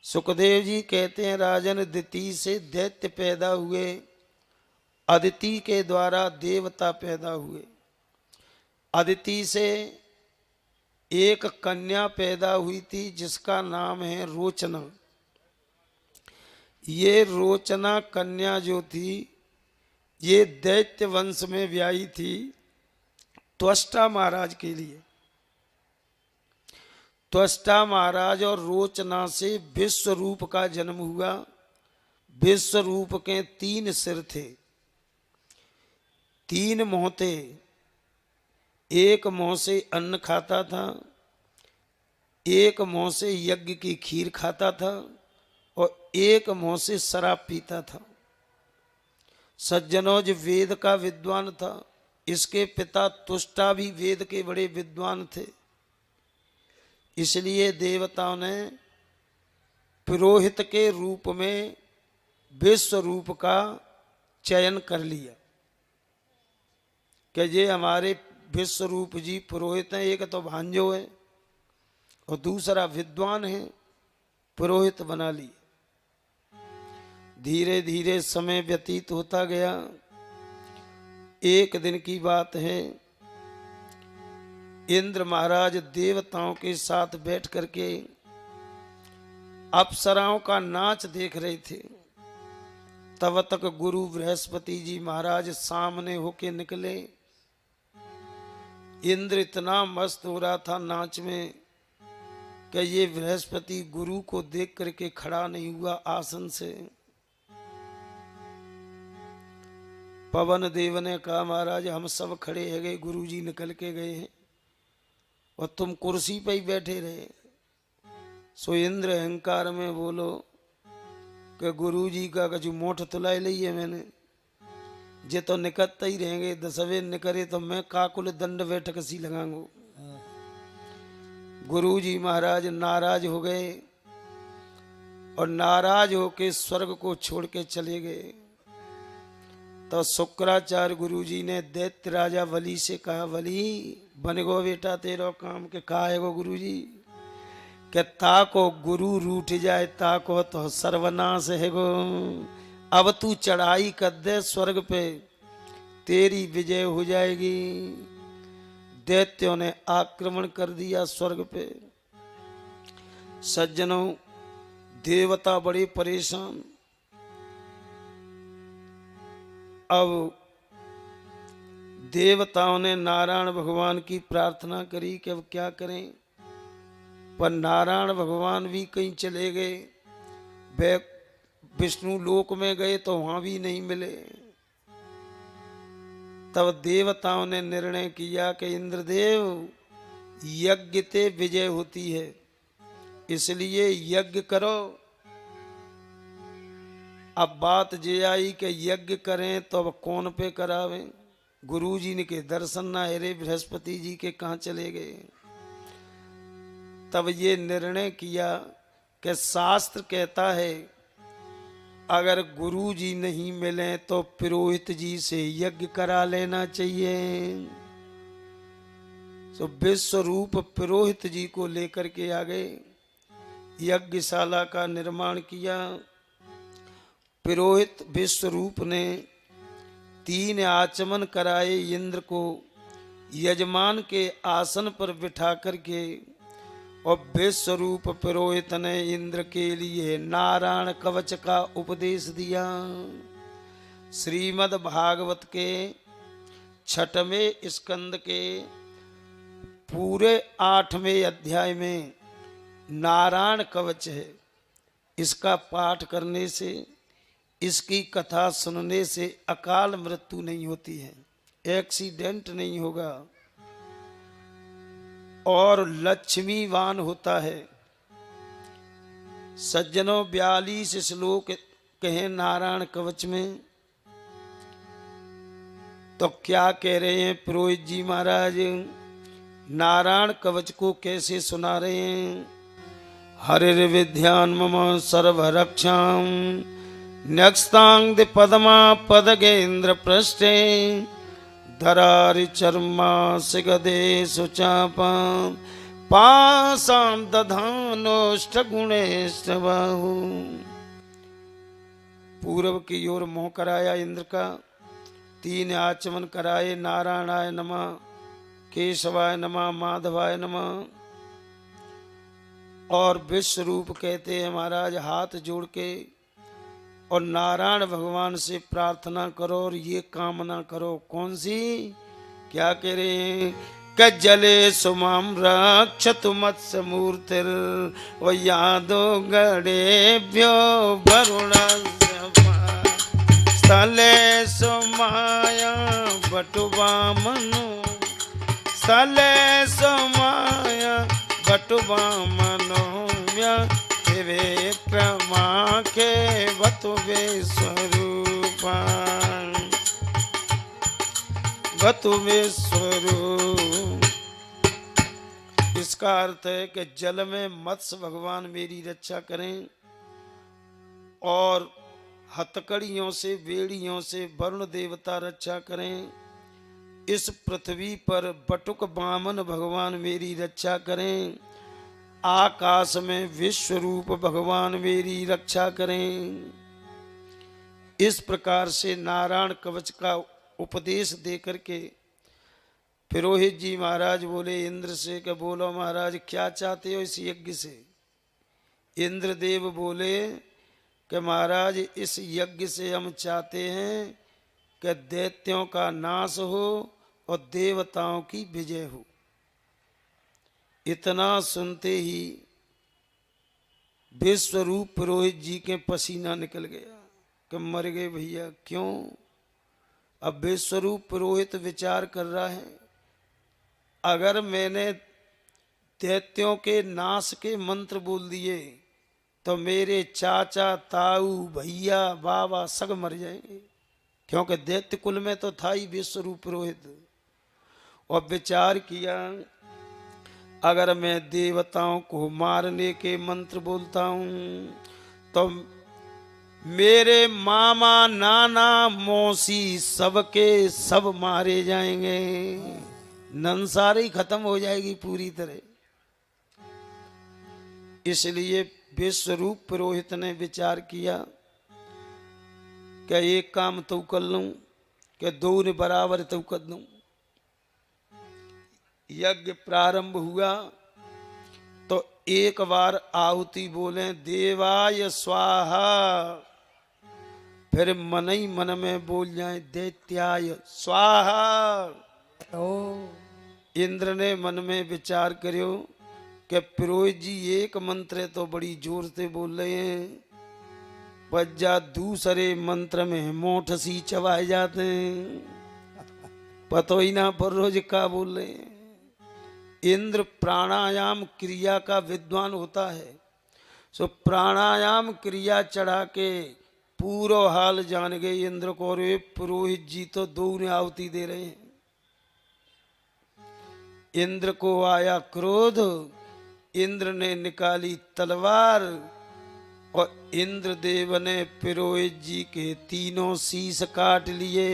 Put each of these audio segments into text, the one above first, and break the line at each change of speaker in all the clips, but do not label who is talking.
सुखदेव जी कहते हैं राजन, दिति से दैत्य पैदा हुए, अदिति के द्वारा देवता पैदा हुए। अदिति से एक कन्या पैदा हुई थी जिसका नाम है रोचना। ये रोचना कन्या जो थी ये दैत्य वंश में व्याही थी त्वष्टा महाराज के लिए। त्वष्टा महाराज और रोचना से विश्वरूप का जन्म हुआ। विश्वरूप के 3 सिर थे, 3 मुंह थे। एक मुंह से अन्न खाता था, एक मुंह से यज्ञ की खीर खाता था और एक मुंह से शराब पीता था। सज्जनोज वेद का विद्वान था। इसके पिता तुष्टा भी वेद के बड़े विद्वान थे। इसलिए देवताओं ने पुरोहित के रूप में विश्व रूप का चयन कर लिया कि ये हमारे विश्व रूप जी पुरोहित हैं। एक तो भांजो है और दूसरा विद्वान है, पुरोहित बना लिए। धीरे धीरे समय व्यतीत होता गया। एक दिन की बात है, इंद्र महाराज देवताओं के साथ बैठ करके अप्सराओं का नाच देख रहे थे। तब तक गुरु बृहस्पति जी महाराज सामने होके निकले। इंद्र इतना मस्त हो रहा था नाच में कि ये बृहस्पति गुरु को देख करके खड़ा नहीं हुआ आसन से। पवन देव ने कहा महाराज हम सब खड़े हैं गए, गुरु जी निकल के गए हैं और तुम कुर्सी पे ही बैठे रहे। सो इंद्र अहंकार में बोलो कि गुरु जी का कछु मोठ तुलाई ली है मैंने, जे तो निकलते ही रहेंगे, दसवें निकले तो मैं काकुल दंड बैठक सी लगाऊंगा। गुरु जी महाराज नाराज हो गए और नाराज होके स्वर्ग को छोड़ के चले गए। तो शुक्राचार्य गुरु जी ने दैत्य राजा वली से कहा, वली बन गो बेटा तेरो काम के कहा है गो गुरु जी के ताको गुरु रूठ जाए ताको तो सर्वनाश है गो। अब तू चढ़ाई कर दे स्वर्ग पे, तेरी विजय हो जाएगी। दैत्यों ने आक्रमण कर दिया स्वर्ग पे। सज्जनों देवता बड़े परेशान। अब देवताओं ने नारायण भगवान की प्रार्थना करी कि अब क्या करें, पर नारायण भगवान भी कहीं चले गए। वे विष्णु लोक में गए तो वहां भी नहीं मिले। तब देवताओं ने निर्णय किया कि इंद्रदेव यज्ञ ते विजय होती है, इसलिए यज्ञ करो। अब बात ये आई कि यज्ञ करें तो अब कौन पे करावें। गुरु जी ने के दर्शन ना हेरे, बृहस्पति जी के कहाँ चले गए। तब ये निर्णय किया कि शास्त्र कहता है अगर गुरु जी नहीं मिले तो पुरोहित जी से यज्ञ करा लेना चाहिए। तो विश्वरूप पुरोहित जी को लेकर के आ गए, यज्ञशाला का निर्माण किया। पुरोहित विश्वरूप ने 3 आचमन कराए इंद्र को यजमान के आसन पर बिठा करके, और विश्वरूप पुरोहित ने इंद्र के लिए नारायण कवच का उपदेश दिया। श्रीमद् भागवत के 6वें स्कंद के पूरे 8वें अध्याय में नारायण कवच है। इसका पाठ करने से, इसकी कथा सुनने से अकाल मृत्यु नहीं होती है, एक्सीडेंट नहीं होगा और लक्ष्मीवान होता है। सज्जनों 42 श्लोक कहे नारायण कवच में। तो क्या कह रहे हैं पुरोहित जी महाराज, नारायण कवच को कैसे सुना रहे हैं। हरिर्विद्यान मम सर्वरक्षाम न्यक्स्तांग पदमा पदगेन्द्र पृष्ठे धरारि चर्मा सिगदे सुचापा पासां दधानोष्ट गुणेष्ट बाहु। पूर्व की ओर मुंह कराया इंद्र का, 3 आचमन कराए, नारायणाय नमः, केशवाय नमः, माधवाय नमः। और विश्व रूप कहते हैं महाराज, हाथ जोड़ के और नारायण भगवान से प्रार्थना करो और ये कामना करो। कौन सी? क्या कह रहे हैं? क जले सुमाम रक्षतु मत्स्य मूर्तिर व यादो गणेभ्यो वरुण स्थले सुमाया बटुवामनु, स्थले सुमाया बटुवामनु विक्रमा के वतु विश्वरूपा वतु विश्वरूप। इसका अर्थ है कि जल में मत्स्य भगवान मेरी रक्षा करें और हथकड़ियों से, बेड़ियों से वरुण देवता रक्षा करें। इस पृथ्वी पर बटुक वामन भगवान मेरी रक्षा करें। आकाश में विश्व रूप भगवान मेरी रक्षा करें। इस प्रकार से नारायण कवच का उपदेश दे करके पुरोहित जी महाराज बोले इंद्र से कि बोलो महाराज क्या चाहते हो इस यज्ञ से? इंद्रदेव बोले कि महाराज इस यज्ञ से हम चाहते हैं कि दैत्यों का नाश हो और देवताओं की विजय हो। इतना सुनते ही विश्वरूप पुरोहित जी के पसीना निकल गया कि मर गए भैया। क्यों? अब विश्वरूप पुरोहित विचार कर रहा है, अगर मैंने दैत्यों के नाश के मंत्र बोल दिए तो मेरे चाचा, ताऊ, भैया, बाबा सब मर जाएंगे, क्योंकि दैत्य कुल में तो था ही विश्वरूप पुरोहित। और विचार किया, अगर मैं देवताओं को मारने के मंत्र बोलता हूं तो मेरे मामा, नाना, मौसी सबके सब मारे जाएंगे, नंसारी खत्म हो जाएगी पूरी तरह। इसलिए विश्वरूप पुरोहित ने विचार किया कि एक काम तो कर लूं कि दो ने बराबर तो कर दूं। यज्ञ प्रारंभ हुआ तो एक बार आहुति बोले देवाय स्वाहा, फिर मन ही मन में बोल जाए दैत्याय स्वाहा। इंद्र ने मन में विचार करो कि पुरोहित जी एक मंत्र तो बड़ी जोर से बोल रहे हैं, पज्जा दूसरे मंत्र में मोठ सी चबाए जाते हैं, पतो ही ना पर रोज का बोल रहे हैं। इंद्र प्राणायाम क्रिया का विद्वान होता है, सो प्राणायाम क्रिया चढ़ा के पूरा हाल जान गए इंद्र को। और पुरोहित जी तो दो ने आहुति दे रहे हैं। इंद्र को आया क्रोध, इंद्र ने निकाली तलवार और इंद्रदेव ने पुरोहित जी के तीनों शीश काट लिए।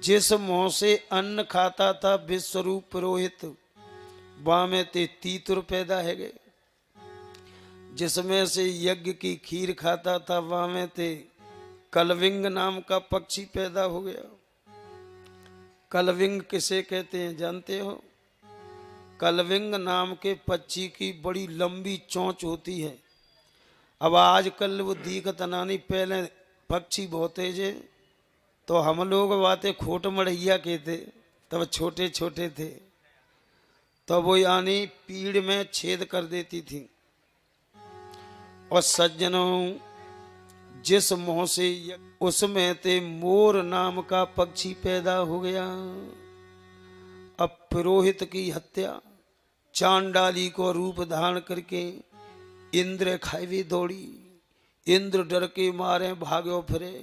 जिस मुंह से अन्न खाता था विश्वरूप पुरोहित, वहां में ते तीतुर पैदा है गए। जिसमें से यज्ञ की खीर खाता था वहां में ते कलविंग नाम का पक्षी पैदा हो गया। कलविंग किसे कहते हैं जानते हो? कलविंग नाम के पक्षी की बड़ी लंबी चोंच होती है। अब आजकल वो दिखत नानी, पहले पक्षी बहुत है तो हम लोग बातें खोट मढ़ैया कहते, तब छोटे छोटे थे तो वो यानी पीड़ में छेद कर देती थी। और सज्जनों, जिस मुंह से उसमें ते मोर नाम का पक्षी पैदा हो गया। अब पुरोहित की हत्या चांडाली को रूप धारण करके इंद्र खाई दौड़ी। इंद्र डर के मारे भागो फिरे,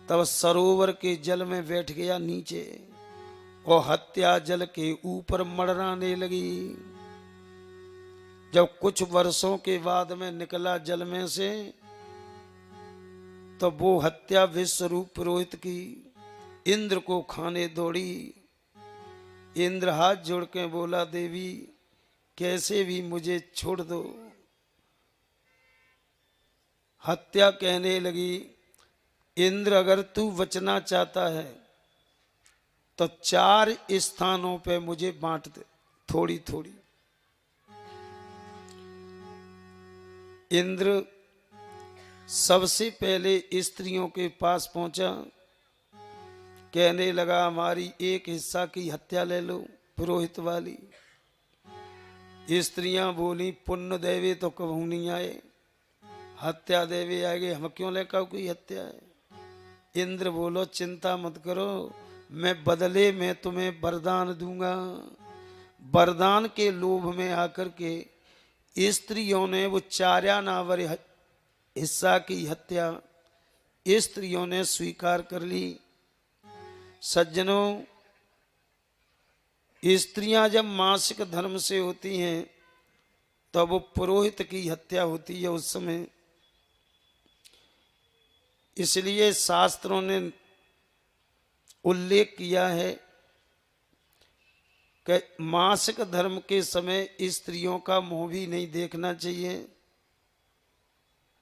तब सरोवर के जल में बैठ गया नीचे और हत्या जल के ऊपर मड़राने लगी। जब कुछ वर्षों के बाद में निकला जल में से तो वो हत्या विश्वरूप पुरोहित की इंद्र को खाने दौड़ी। इंद्र हाथ जोड़ के बोला, देवी कैसे भी मुझे छोड़ दो। हत्या कहने लगी, इंद्र अगर तू बचना चाहता है तो 4 स्थानों पे मुझे बांट दे, थोड़ी थोड़ी। इंद्र सबसे पहले स्त्रियों के पास पहुंचा, कहने लगा हमारी एक हिस्सा की हत्या ले लो, पुरोहित वाली। स्त्रियां बोली, पुण्य देवे तो कबू नहीं आए, हत्या देवे आएंगे, हम क्यों लेकर कोई हत्या है। इंद्र बोलो, चिंता मत करो, मैं बदले में तुम्हें वरदान दूंगा। वरदान के लोभ में आकर के स्त्रियों ने वो 4 आनावर हिस्सा की हत्या स्त्रियों ने स्वीकार कर ली। सज्जनों, स्त्रियां जब मासिक धर्म से होती हैं तो वो पुरोहित की हत्या होती है उस समय। इसलिए शास्त्रों ने उल्लेख किया है कि मासिक धर्म के समय स्त्रियों का मुंह भी नहीं देखना चाहिए,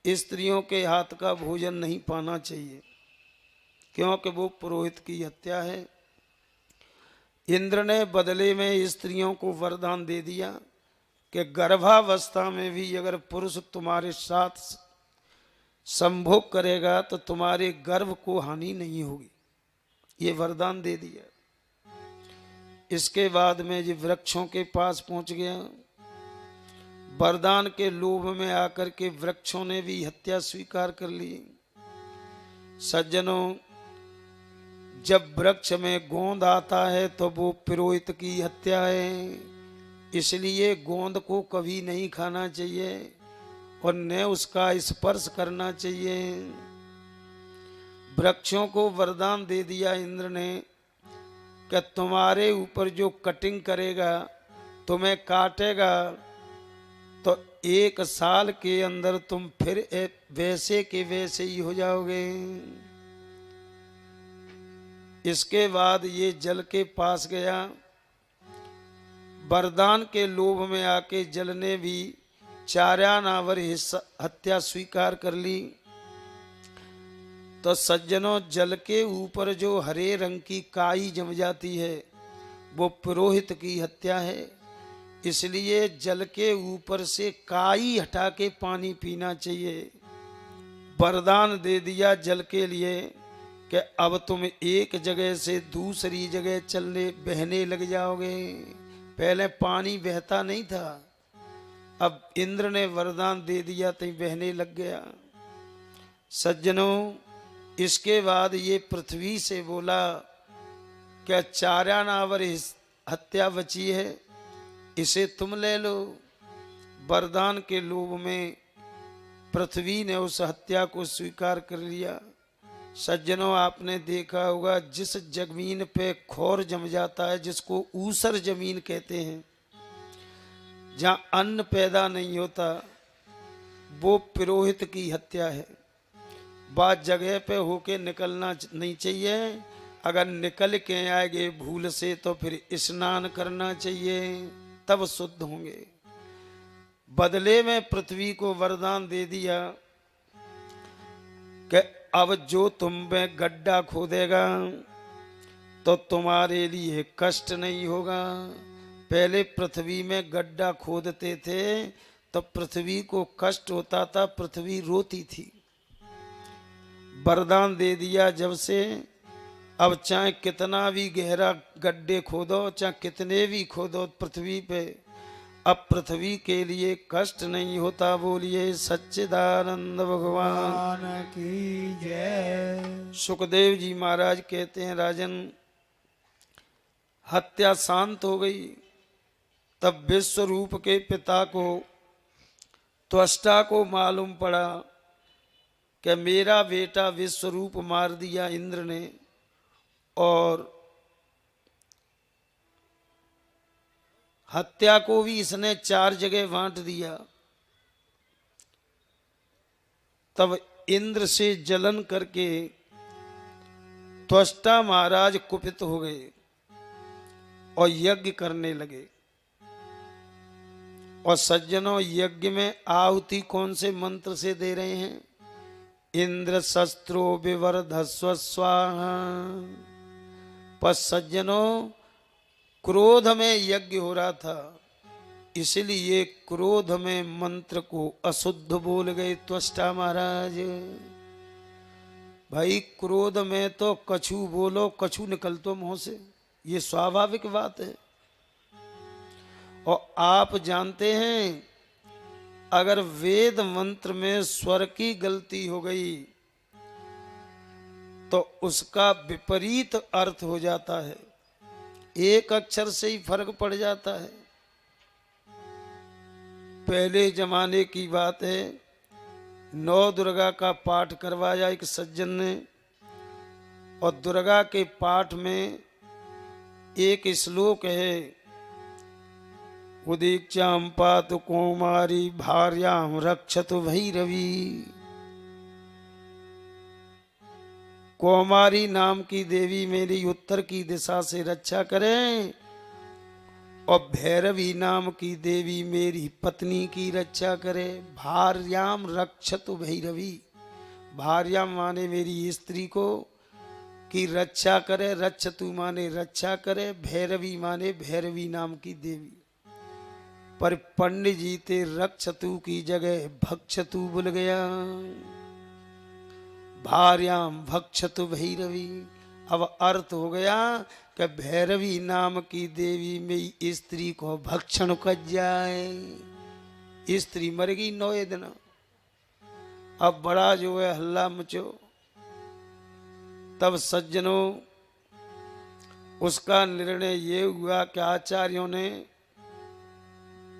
स्त्रियों के हाथ का भोजन नहीं पाना चाहिए, क्योंकि वो पुरोहित की हत्या है। इंद्र ने बदले में स्त्रियों को वरदान दे दिया कि गर्भावस्था में भी अगर पुरुष तुम्हारे साथ संभोग करेगा तो तुम्हारे गर्भ को हानि नहीं होगी, ये वरदान दे दिया। इसके बाद में ये वृक्षों के पास पहुंच गया। वरदान के लोभ में आकर के वृक्षों ने भी हत्या स्वीकार कर ली। सज्जनों, जब वृक्ष में गोंद आता है तो वो पुरोहित की हत्या है, इसलिए गोंद को कभी नहीं खाना चाहिए और न उसका स्पर्श करना चाहिए। वृक्षों को वरदान दे दिया इंद्र ने कि तुम्हारे ऊपर जो कटिंग करेगा, तुम्हें काटेगा, तो 1 साल के अंदर तुम फिर वैसे के वैसे ही हो जाओगे। इसके बाद ये जल के पास गया। वरदान के लोभ में आके जल ने भी 4 आनावर हत्या स्वीकार कर ली। तो सज्जनों, जल के ऊपर जो हरे रंग की काई जम जाती है वो पुरोहित की हत्या है। इसलिए जल के ऊपर से काई हटा के पानी पीना चाहिए। वरदान दे दिया जल के लिए कि अब तुम एक जगह से दूसरी जगह चलने बहने लग जाओगे। पहले पानी बहता नहीं था, अब इंद्र ने वरदान दे दिया तो बहने लग गया। सज्जनों, इसके बाद ये पृथ्वी से बोला, क्या 4 आनावर हत्या बची है, इसे तुम ले लो। वरदान के लोभ में पृथ्वी ने उस हत्या को स्वीकार कर लिया। सज्जनों, आपने देखा होगा जिस जमीन पे खौर जम जाता है, जिसको ऊसर जमीन कहते हैं, जहां अन्न पैदा नहीं होता, वो पुरोहित की हत्या है। बात जगह पे होके निकलना नहीं चाहिए। अगर निकल के आएंगे भूल से तो फिर स्नान करना चाहिए, तब शुद्ध होंगे। बदले में पृथ्वी को वरदान दे दिया कि अब जो तुम में गड्ढा खोदेगा तो तुम्हारे लिए कष्ट नहीं होगा। पहले पृथ्वी में गड्ढा खोदते थे तो पृथ्वी को कष्ट होता था, पृथ्वी रोती थी। वरदान दे दिया जब से, अब चाहे कितना भी गहरा गड्ढे खोदो, चाहे कितने भी खोदो पृथ्वी पे, अब पृथ्वी के लिए कष्ट नहीं होता। बोलिए सच्चिदानंद भगवान की जय। सुखदेव जी महाराज कहते हैं, राजन, हत्या शांत हो गई, तब विश्व रूप के पिता को, त्वष्टा को मालूम पड़ा कि मेरा बेटा विश्वरूप मार दिया इंद्र ने, और हत्या को भी इसने 4 जगह बांट दिया। तब इंद्र से जलन करके त्वष्टा महाराज कुपित हो गए। और यज्ञ करने लगे। और सज्जनों, यज्ञ में आहुति कौन से मंत्र से दे रहे हैं? इंद्र शस्त्रो विवर्धस्व स्वाहा। पर सज्जनों, क्रोध में यज्ञ हो रहा था, इसलिए क्रोध में मंत्र को अशुद्ध बोल गए त्वष्टा महाराज। भाई, क्रोध में तो कछु बोलो, कछु निकल तो मुंह से, ये स्वाभाविक बात है। और आप जानते हैं, अगर वेद मंत्र में स्वर की गलती हो गई तो उसका विपरीत अर्थ हो जाता है, एक अक्षर से ही फर्क पड़ जाता है। पहले जमाने की बात है, नौ दुर्गा का पाठ करवाया एक सज्जन ने, और दुर्गा के पाठ में एक श्लोक है, उदीक्षाम पातु कौमारी भार्याम रक्षतु भैरवी। कौमारी नाम की देवी मेरी उत्तर की दिशा से रक्षा करें, और भैरवी नाम की देवी मेरी पत्नी की रक्षा करे। भार्याम रक्षतु भैरवी, भार्याम माने मेरी स्त्री को की रक्षा करे, रक्षतु माने रक्षा करे, भैरवी माने भैरवी नाम की देवी। पर पंडित जी ते रक्षतु की जगह भक्षतु बोल गया, भार्याम भक्षतु भैरवी। अब अर्थ हो गया कि भैरवी नाम की देवी में स्त्री को भक्षण कर जाए। स्त्री मर गई 9 दिन। अब बड़ा जो है हल्ला मचो। तब सज्जनों, उसका निर्णय ये हुआ कि आचार्यों ने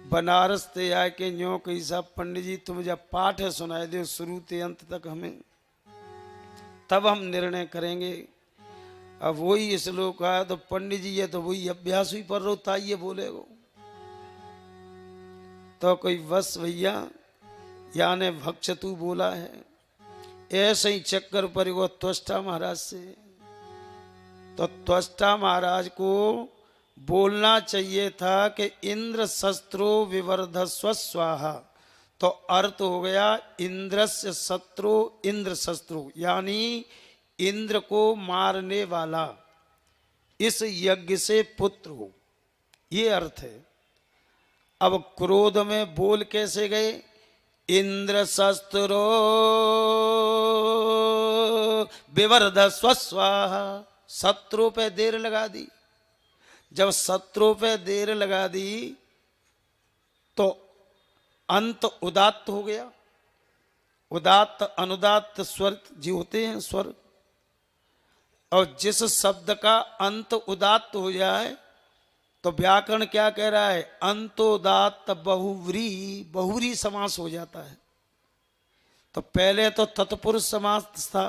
बनारस से आके न्यो कही, साहब पंडित जी तुम जब पाठ है सुनाए दो शुरू से अंत तक हमें, तब हम निर्णय करेंगे। अब वही श्लोक आया तो पंडित जी ये तो वही अभ्यास ही पर रोता ये बोलेगो, तो कोई बस भैया याने भक्षतु बोला है। ऐसे ही चक्कर पर वो त्वष्टा महाराज से, तो त्वष्टा महाराज को बोलना चाहिए था कि इंद्र शस्त्रो विवर्धस्व स्वाहा। तो अर्थ हो गया इंद्रस्य शत्रु इंद्र शस्त्रु, यानी इंद्र को मारने वाला इस यज्ञ से पुत्र हो, ये अर्थ है। अब क्रोध में बोल कैसे गए? इंद्र शस्त्रो विवर्धस्व स्वाहा। शत्रु पे देर लगा दी। जब शत्रु पे देर लगा दी तो अंत उदात्त हो गया। उदात्त अनुदात्त स्वर जी होते हैं स्वर, और जिस शब्द का अंत उदात्त हो जाए तो व्याकरण क्या कह रहा है? अंतोदात्त बहुव्री, बहुव्री समास हो जाता है। तो पहले तो तत्पुरुष समास था,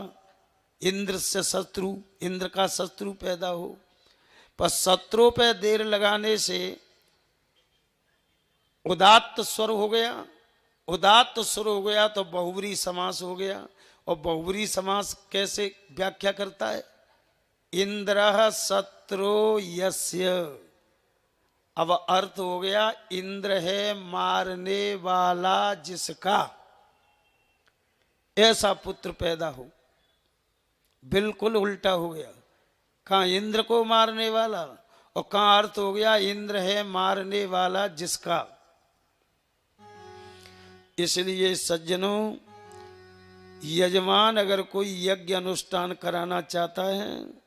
इंद्र से शत्रु, इंद्र का शत्रु पैदा हो, पर शत्रु पे देर लगाने से उदात्त स्वर हो गया। उदात्त स्वर हो गया तो बहुव्री समास हो गया। और बहुव्री समास कैसे व्याख्या करता है? इंद्र शत्रु यस्य। अब अर्थ हो गया इंद्र है मारने वाला जिसका, ऐसा पुत्र पैदा हो। बिल्कुल उल्टा हो गया, कहाँ इंद्र को मारने वाला और कहाँ अर्थ हो गया इंद्र है मारने वाला जिसका। इसलिए सज्जनों, यजमान अगर कोई यज्ञ अनुष्ठान कराना चाहता है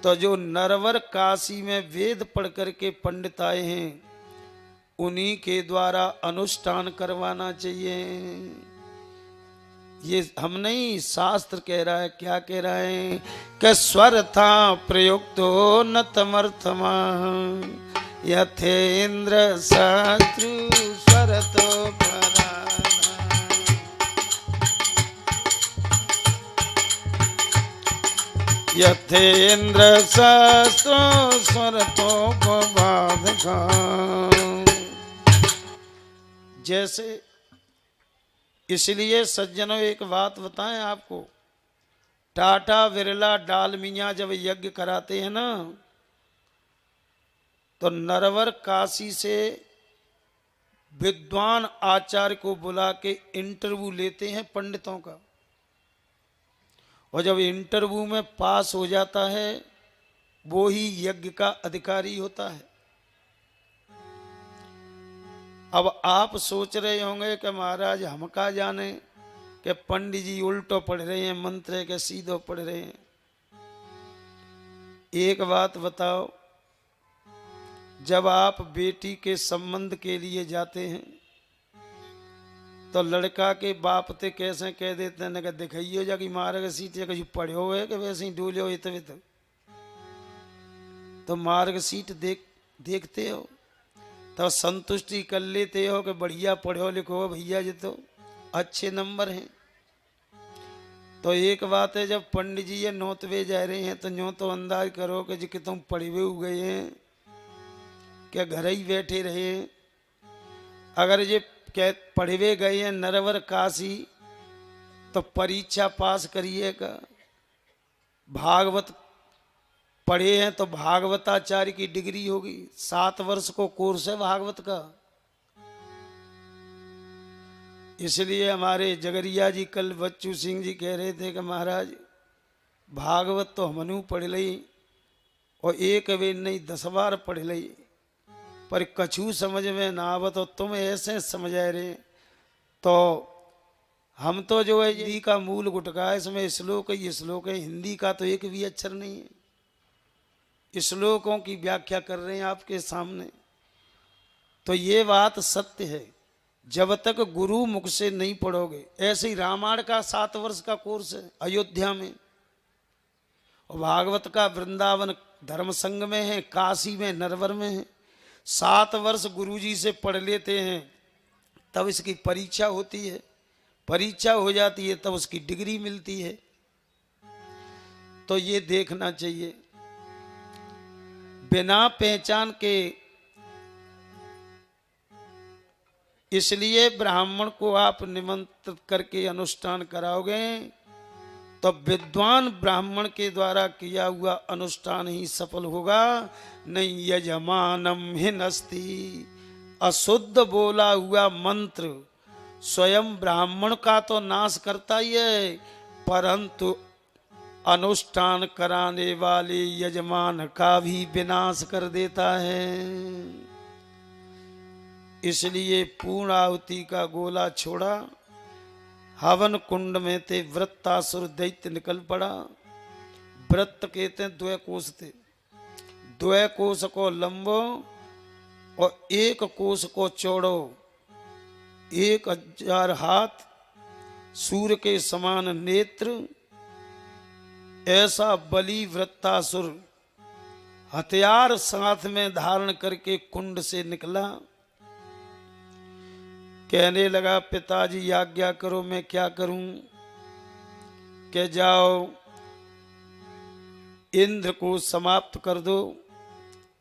तो जो नरवर काशी में वेद पढ़ करके पंडित आए हैं उन्हीं के द्वारा अनुष्ठान करवाना चाहिए। ये हम नहीं, शास्त्र कह रहा है। क्या कह रहा है? कि स्वर था प्रयुक्तो न तमर्थमा यथेन्द्र शत्रु स्वर तो यथेन्द्र शस्त्रो स्वर तो बाधका। जैसे, इसलिए सज्जनों एक बात बताएं आपको, टाटा बिरला डालमिया जब यज्ञ कराते हैं ना तो नरवर काशी से विद्वान आचार्य को बुला के इंटरव्यू लेते हैं पंडितों का, और जब इंटरव्यू में पास हो जाता है वो ही यज्ञ का अधिकारी होता है। अब आप सोच रहे होंगे कि महाराज हम का जाने कि पंडित जी उल्टो पढ़ रहे हैं, मंत्र के सीधो पढ़ रहे हैं। एक बात बताओ, जब आप बेटी के संबंध के लिए जाते हैं तो लड़का के बाप ते कैसे कह देते हैं कि दिखाइयो जा कि मार्ग सीट कहीं पढ़े हुए कि वैसे ही डोले हो तभी तक, तो मार्ग सीट देखते हो तो संतुष्टि कर लेते हो कि बढ़िया पढ़ो लिखो भैया जी, तो अच्छे नंबर हैं। तो एक बात है, जब पंडित जी ये नोतवे जा रहे हैं तो न्यों तो अंदाज करो कि जी कि तुम पढ़े हुए गए हैं क्या घर ही बैठे रहे। अगर ये क्या पढ़े हुए गए हैं नरवर काशी तो परीक्षा पास करिएगा। भागवत पढ़े हैं तो भागवताचार्य की डिग्री होगी, 7 वर्ष को कोर्स है भागवत का। इसलिए हमारे जगरिया जी कल बच्चू सिंह जी कह रहे थे कि महाराज भागवत तो हमनू पढ़ लई और एक वे नहीं 10 बार पढ़ लई, पर कछु समझ में ना आवत तो तुम ऐसे समझ रहे। तो हम तो जो है हिंदी का मूल गुटका है, इसमें श्लोक ही श्लोक है, हिंदी का तो एक भी अक्षर नहीं है। श्लोकों की व्याख्या कर रहे हैं आपके सामने। तो ये बात सत्य है, जब तक गुरु मुख से नहीं पढ़ोगे। ऐसे ही रामायण का 7 वर्ष का कोर्स है अयोध्या में, और भागवत का वृंदावन धर्म संघ में है, काशी में नरवर में है। 7 वर्ष गुरुजी से पढ़ लेते हैं तब इसकी परीक्षा होती है, परीक्षा हो जाती है तब उसकी डिग्री मिलती है। तो ये देखना चाहिए, बिना पहचान के। इसलिए ब्राह्मण को आप निमंत्रित करके अनुष्ठान कराओगे तो विद्वान ब्राह्मण के द्वारा किया हुआ अनुष्ठान ही सफल होगा। नहीं यजमानम हिनस्ति, अशुद्ध बोला हुआ मंत्र स्वयं ब्राह्मण का तो नाश करता ही है, परंतु अनुष्ठान कराने वाले यजमान का भी विनाश कर देता है। इसलिए पूर्ण आहुति का गोला छोड़ा, हवन कुंड में ते वृत्तासुर दैत्य निकल पड़ा। वृत्त कहते हैं 2 कोस थे, 2 कोस को लंबो और 1 कोस को चौड़ो, 1000 हाथ, सूर्य के समान नेत्र, ऐसा बली वृत्तासुर हथियार साथ में धारण करके कुंड से निकला। कहने लगा पिताजी आज्ञा करो मैं क्या करूं। कि जाओ इंद्र को समाप्त कर दो,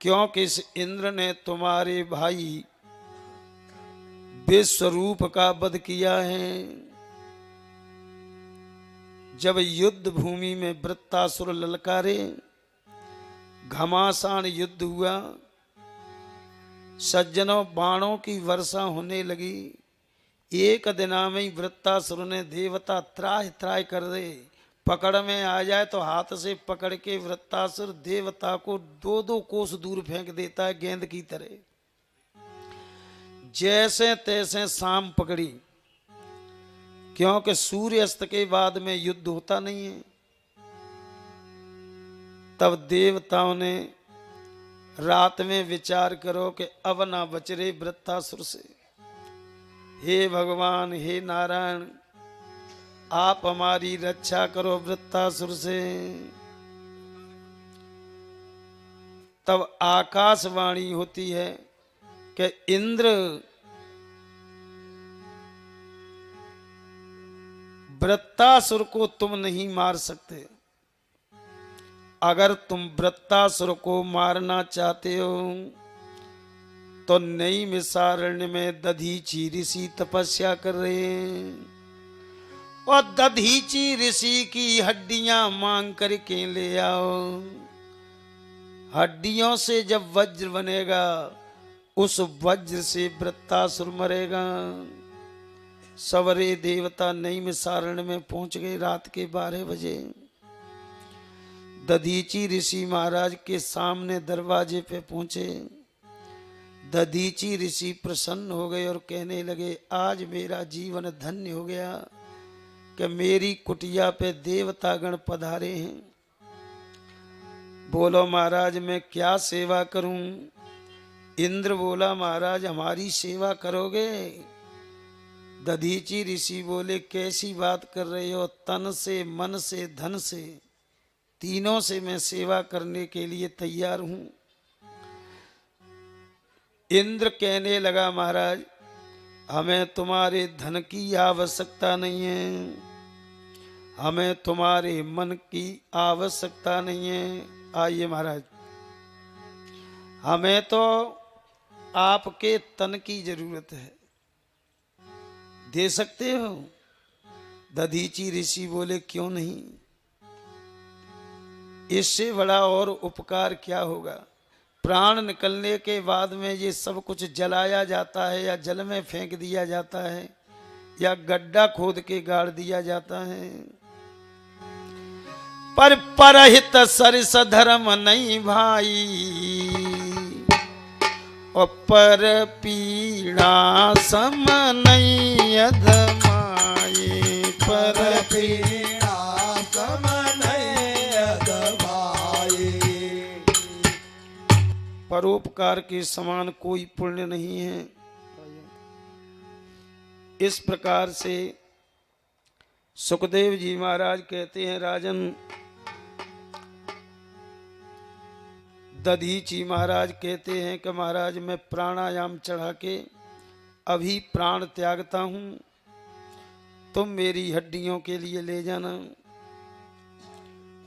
क्योंकि इस इंद्र ने तुम्हारे भाई विश्वरूप का वध किया है। जब युद्ध भूमि में वृत्तासुर ललकारे, घमासान युद्ध हुआ, सज्जनों बाणों की वर्षा होने लगी। एक दिना में ही वृत्तासुर ने देवता त्राह त्राह कर दे, पकड़ में आ जाए तो हाथ से पकड़ के वृत्तासुर देवता को 2-2 कोस दूर फेंक देता है गेंद की तरह। जैसे तैसे शाम पकड़ी, क्योंकि सूर्यास्त के बाद में युद्ध होता नहीं है। तब देवताओं ने रात में विचार करो कि अब ना बच रहे वृत्तासुर से। हे भगवान, हे नारायण, आप हमारी रक्षा करो वृत्तासुर से। तब आकाशवाणी होती है कि इंद्र वृत्तासुर को तुम नहीं मार सकते। अगर तुम वृत्तासुर को मारना चाहते हो तो नई मिसारण्य में दधीची ऋषि तपस्या कर रहे हैं, और दधीची ऋषि की हड्डियां मांग करके ले आओ। हड्डियों से जब वज्र बनेगा, उस वज्र से वृत्तासुर मरेगा। सवरे देवता नैमिषारण्य में पहुंच गए रात के 12 बजे। दधीची ऋषि महाराज के सामने दरवाजे पे पहुंचे। दधीची ऋषि प्रसन्न हो गए और कहने लगे, आज मेरा जीवन धन्य हो गया कि मेरी कुटिया पे देवतागण पधारे हैं। बोलो महाराज मैं क्या सेवा करूं? इंद्र बोला, महाराज हमारी सेवा करोगे? दधीची ऋषि बोले, कैसी बात कर रहे हो? तन से, मन से, धन से, तीनों से मैं सेवा करने के लिए तैयार हूं। इंद्र कहने लगा, महाराज हमें तुम्हारे धन की आवश्यकता नहीं है, हमें तुम्हारे मन की आवश्यकता नहीं है। आइए महाराज, हमें तो आपके तन की जरूरत है, दे सकते हो? दधीची ऋषि बोले, क्यों नहीं, इससे बड़ा और उपकार क्या होगा? प्राण निकलने के बाद में ये सब कुछ जलाया जाता है या जल में फेंक दिया जाता है या गड्ढा खोद के गाड़ दिया जाता है। पर परहित सरिस धर्म नहीं भाई, और पर पीड़ा सम नहीं अधमाए। पर पीड़ा सम नहीं अधमाए। परोपकार के समान कोई पुण्य नहीं है। इस प्रकार से सुखदेव जी महाराज कहते हैं, राजन दधीची महाराज कहते हैं कि महाराज मैं प्राणायाम चढ़ा के अभी प्राण त्यागता हूं, तुम मेरी हड्डियों के लिए ले जाना।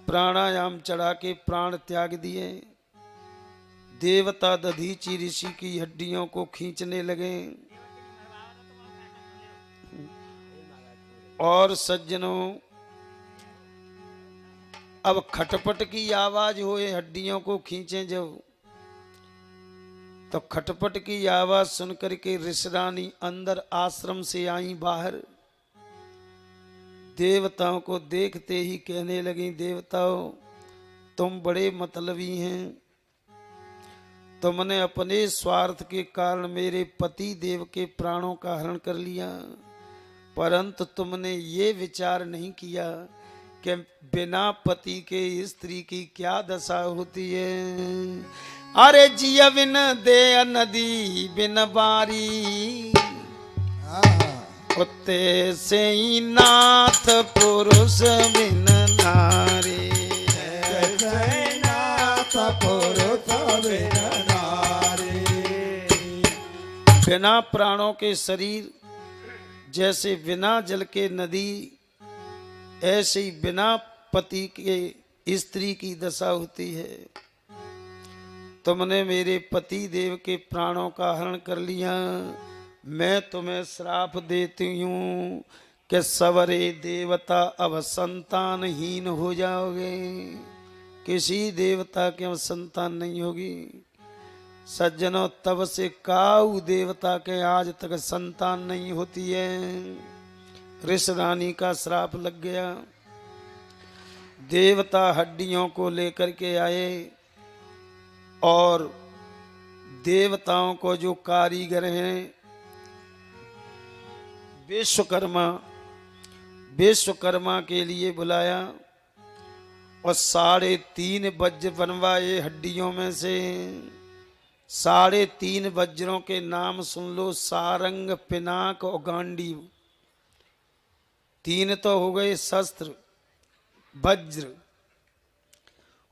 प्राणायाम चढ़ा के प्राण त्याग दिए। देवता दधीची ऋषि की हड्डियों को खींचने लगे। और सज्जनों, अब खटपट की आवाज होए, हड्डियों को खींचे जब, तो खटपट की आवाज सुनकर के ऋषरानी अंदर आश्रम से आई बाहर। देवताओं को देखते ही कहने लगी, देवताओं तुम बड़े मतलबी हैं, तुमने अपने स्वार्थ के कारण मेरे पति देव के प्राणों का हरण कर लिया, परंतु तुमने ये विचार नहीं किया कि बिना पति के स्त्री की क्या दशा होती है। अरे जिया बिन दे नदी बिन बारी, उत्ते से ही नाथ पुरुष बिन नारी। नाथ पुरुष बिन नारी। बिना प्राणों के शरीर जैसे बिना जल के नदी, ऐसे ही बिना पति के स्त्री की दशा होती है। तुमने मेरे पति देव के प्राणों का हरण कर लिया, मैं तुम्हें श्राप देती हूं कि सवरे देवता अब संतानहीन हो जाओगे, किसी देवता के अब संतान नहीं होगी। सज्जनों, तब से काऊ देवता के आज तक संतान नहीं होती है। ऋषरानी का श्राप लग गया। देवता हड्डियों को लेकर के आए और देवताओं को जो कारीगर हैं विश्वकर्मा के लिए बुलाया और 3.5 वज्र बनवाए हड्डियों में से। 3.5 वज्रों के नाम सुन लो, सारंग, पिनाक और गांडीव। 3 तो हो गए शस्त्र, वज्र।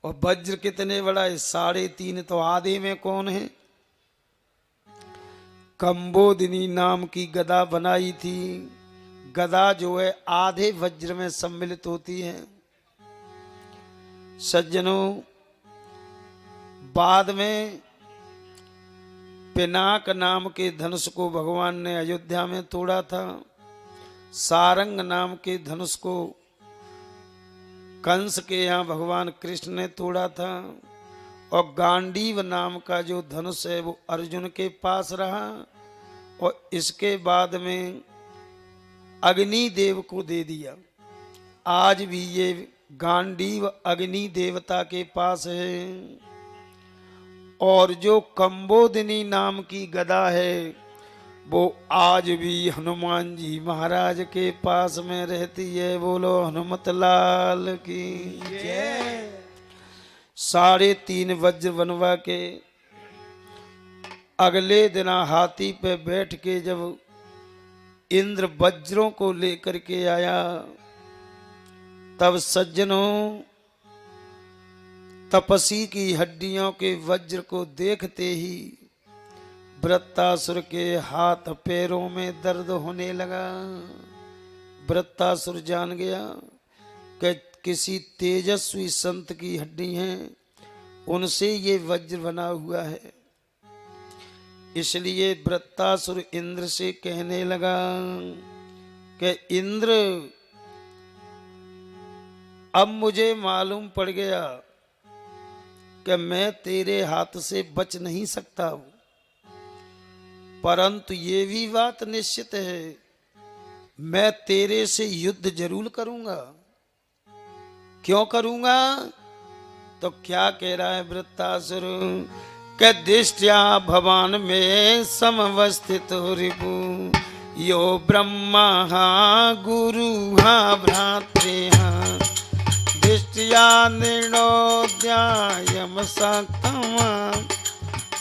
और वज्र कितने बड़ा है? 3.5। तो आधे में कौन है? कंबोदिनी नाम की गदा बनाई थी। गदा जो है आधे वज्र में सम्मिलित होती है। सज्जनों, बाद में पिनाक नाम के धनुष को भगवान ने अयोध्या में तोड़ा था। सारंग नाम के धनुष को कंस के यहाँ भगवान कृष्ण ने तोड़ा था। और गांडीव नाम का जो धनुष है वो अर्जुन के पास रहा, और इसके बाद में अग्नि देव को दे दिया। आज भी ये गांडीव अग्नि देवता के पास है। और जो कंबोदिनी नाम की गदा है वो आज भी हनुमान जी महाराज के पास में रहती है। बोलो हनुमत लाल की जय। 3.5 वज्र बनवा के अगले दिन हाथी पे बैठ के जब इंद्र वज्रों को लेकर के आया, तब सज्जनों तपसी की हड्डियों के वज्र को देखते ही वृत्तासुर के हाथ पैरों में दर्द होने लगा। वृत्तासुर जान गया कि किसी तेजस्वी संत की हड्डी हैं, उनसे ये वज्र बना हुआ है। इसलिए वृत्तासुर इंद्र से कहने लगा कि इंद्र, अब मुझे मालूम पड़ गया कि मैं तेरे हाथ से बच नहीं सकता हूं, परंतु ये भी बात निश्चित है मैं तेरे से युद्ध जरूर करूंगा। क्यों करूंगा? तो क्या कह रहा है वृत्तासुर के दृष्टिया भवान में समवस्थित रिपु, यो ब्रह्मा गुरु भ्रातृ दृष्टिया निर्णोद्यायम सक्तम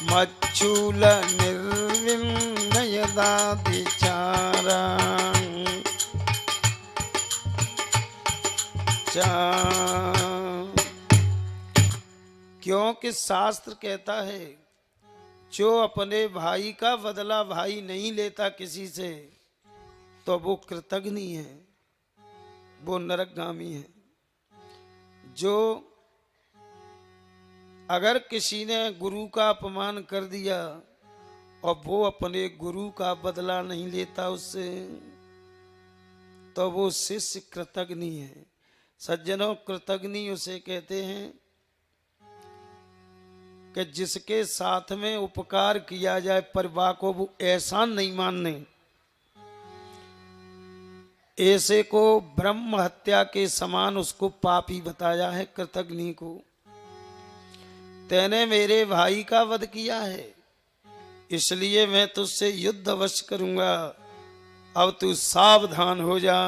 मच्छूल निर्विन्दयदादिचारा। क्योंकि शास्त्र कहता है जो अपने भाई का बदला भाई नहीं लेता किसी से, तो वो कृतघ्नि है, वो नरकगामी है। जो अगर किसी ने गुरु का अपमान कर दिया और वो अपने गुरु का बदला नहीं लेता उससे, तो वो शिष्य कृतघ्नि है। सज्जनों, कृतघ्नि उसे कहते हैं कि जिसके साथ में उपकार किया जाए पर को वो एहसान नहीं मानने, ऐसे को ब्रह्म हत्या के समान उसको पापी बताया है कृतघ्नि को। तैने मेरे भाई का वध किया है, इसलिए मैं तुझसे युद्ध अवश्य करूंगा, अब तू सावधान हो जा।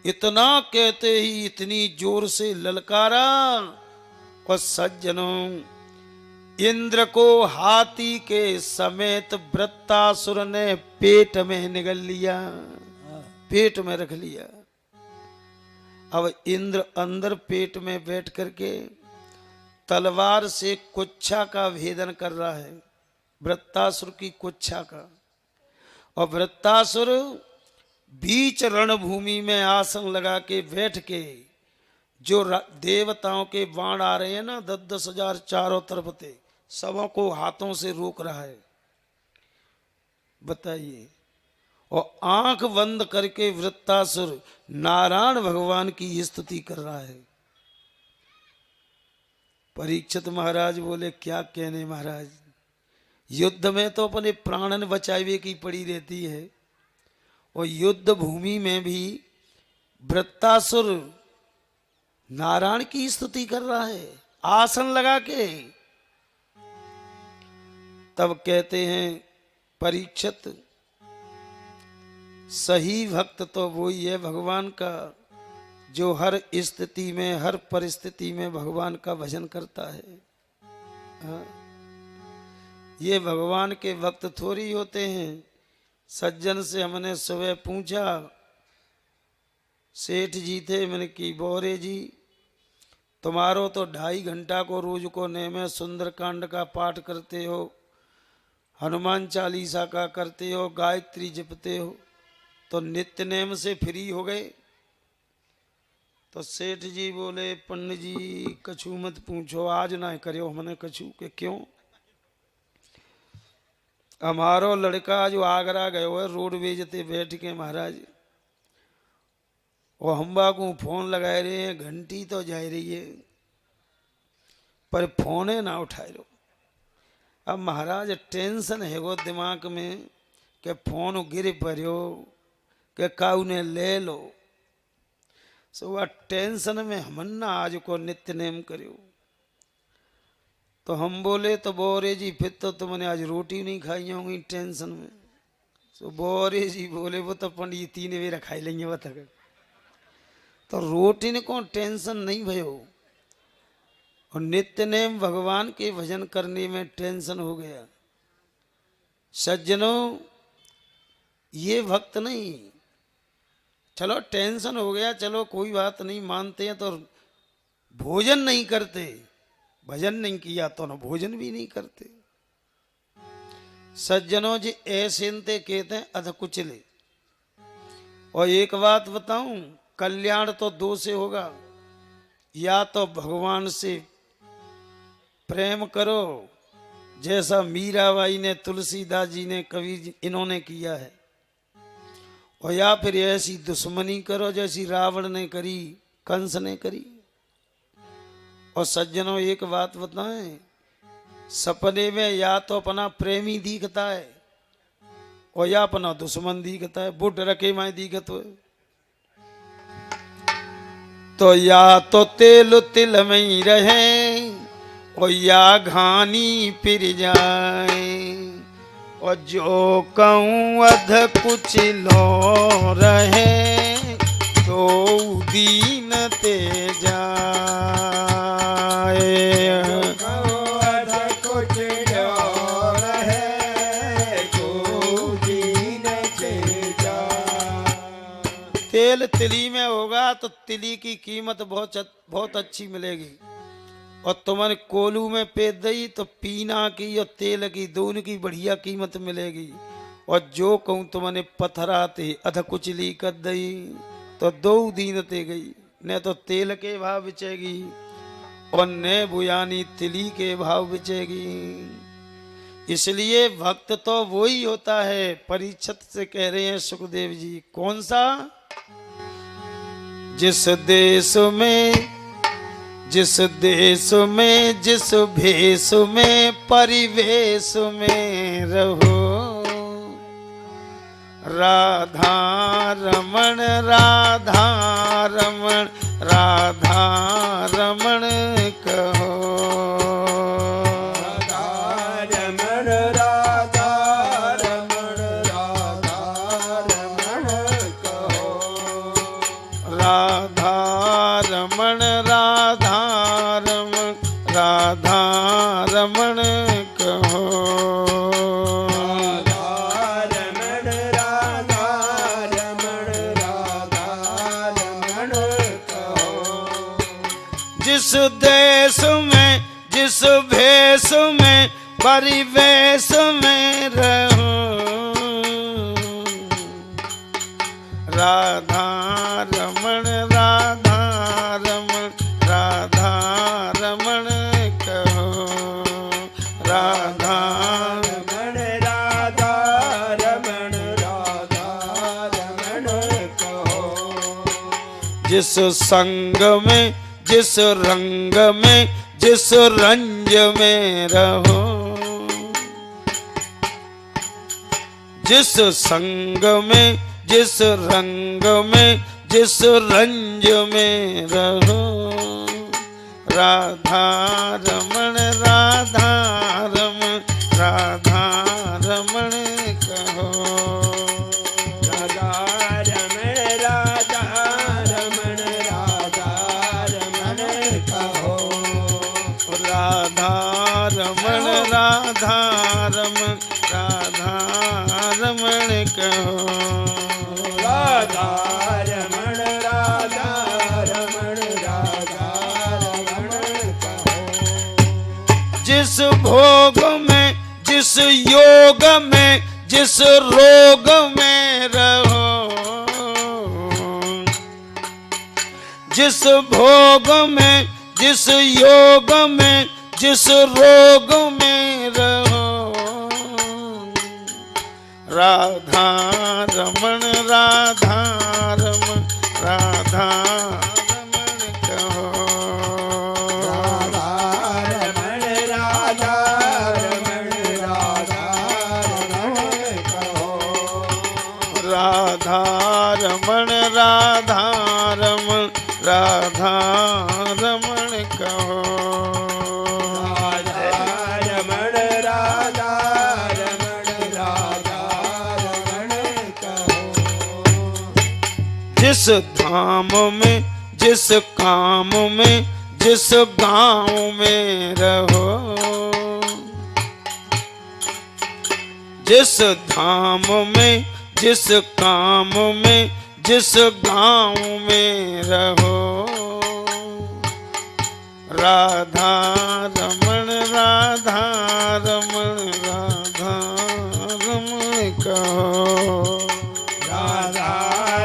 इतना कहते ही इतनी जोर से ललकारा और सज्जनों, इंद्र को हाथी के समेत वृत्तासुर ने पेट में निगल लिया, पेट में रख लिया। अब इंद्र अंदर पेट में बैठ करके तलवार से कुच्छा का भेदन कर रहा है, वृत्तासुर की कुच्छा का। और वृत्तासुर बीच रणभूमि में आसन लगा के बैठ के, जो देवताओं के बाण आ रहे हैं ना 10-10 हजार चारों तरफ से, सबों को हाथों से रोक रहा है। बताइए। और आंख बंद करके वृत्तासुर नारायण भगवान की स्तुति कर रहा है। परीक्षित महाराज बोले, क्या कहने महाराज, युद्ध में तो अपने प्राणन बचावे की पड़ी रहती है, और युद्ध भूमि में भी वृत्तासुर नारायण की स्तुति कर रहा है आसन लगा के। तब कहते हैं परीक्षित, सही भक्त तो वही है भगवान का जो हर स्थिति में, हर परिस्थिति में भगवान का भजन करता है। हाँ? ये भगवान के भक्त थोड़ी होते हैं। सज्जन से हमने सुबह पूछा, सेठ जी थे, मैंने की बोरे जी तुम्हारो तो 2.5 घंटा को रोज को नेम सुंदरकांड का पाठ करते हो, हनुमान चालीसा का करते हो, गायत्री जपते हो, तो नित्य नेम से फ्री हो गए? तो सेठ जी बोले, पंडित जी कछु मत पूछो, आज ना करो हमने कछु के। क्यों? हमारो लड़का जो आगरा गयो है रोडवेज ते बैठ के महाराज, वो हम को फोन लगा रहे हैं, घंटी तो जा रही है, पर फोन ना उठाए लो। अब महाराज टेंशन है वो दिमाग में कि फोन गिर पड़ो कि काऊ ने ले लो। सो वह टेंशन में हमन्ना आज को नित्य नेम करो। तो हम बोले तो बोरे जी फिर तो तुमने आज रोटी नहीं खाई होंगी टेंशन में। सो बोरे जी बोले वो तो पंडित 3 बेरा खाई लेंगे वो तक। तो रोटी ने कौन टेंशन नहीं भयो और नित्य नेम भगवान के भजन करने में टेंशन हो गया। सज्जनों ये भक्त नहीं, चलो टेंशन हो गया, चलो कोई बात नहीं, मानते हैं तो भोजन नहीं करते, भजन नहीं किया तो ना भोजन भी नहीं करते। सज्जनों जी ऐसे कहते हैं अध कुचले। और एक बात बताऊं, कल्याण तो 2 से होगा, या तो भगवान से प्रेम करो जैसा मीराबाई ने, तुलसीदास जी ने, कबीर जी इन्होंने किया है, और या फिर ऐसी दुश्मनी करो जैसी रावण ने करी, कंस ने करी। और सज्जनों एक बात बताएं, सपने में या तो अपना प्रेमी दिखता है और या अपना दुश्मन दिखता है, बुढ़ रखे माए दिखत हो। तो या तो तेल तिल में ही रहे और या घानी फिर जाए, और जो कहूँ अध कुछ लो रहे तो दीन ते जाए।
अध कुछ लो रहे तो दीन ते जाए।
तेल तिली में होगा तो तिली की कीमत बहुत अच्छी मिलेगी, और तुमने कोलू में पेद दई तो पीना की और तेल की दोनों की बढ़िया कीमत मिलेगी। और जो कहूँ तुमने पथराते अध कुचली कर दई तो 2 दीनते गई, न तो तेल के भाव बिचेगी और न बुयानी तिली के भाव बिचेगी। इसलिए भक्त तो वही होता है, परीक्षित से कह रहे हैं सुखदेव जी, कौन सा? जिस देश में जिस भेष में परिवेश में रहो, राधा रमण राधा रमण राधा रमण कहो।
राधा रमण राधा रमण राधा रमण कहो।
राधा रमण राधा रमण राधा रमण कहो। जिस देश में जिस भेष में परिवेश में रहो, राधा रमण राधा रमण राधा रमण कहो। राधा
रमण राधा रमण राधा रमण कहो।
जिस संग में जिस रंग में जिस रंज में रहो, जिस संग में जिस रंग में जिस रंज में रहो, राधा रमण राधा रमण राधा रमण कहो।
राधा रमण राधा रमण राधा रमण कहो।
राधा रमण राधा रमण राधा रमण कहो।
राधा रमण राधा रमण राधा रमण कहो।
जिस भोग में जिस योग में जिस रोग में रहो, जिस भोग में जिस योग में जिस रोग में रहो, राधा रमण राधा रमण राधा रमण कहो।
राधा
रमण राधा रमण राधा रमण कहो।
राधा रमण राधा रमण राधा रमण कहो।
जिस धाम में जिस काम में जिस गांव में रहो, जिस धाम में जिस काम में जिस गांव में रहो, राधा रमण राधा रमण राधा रमण कहो।
राधा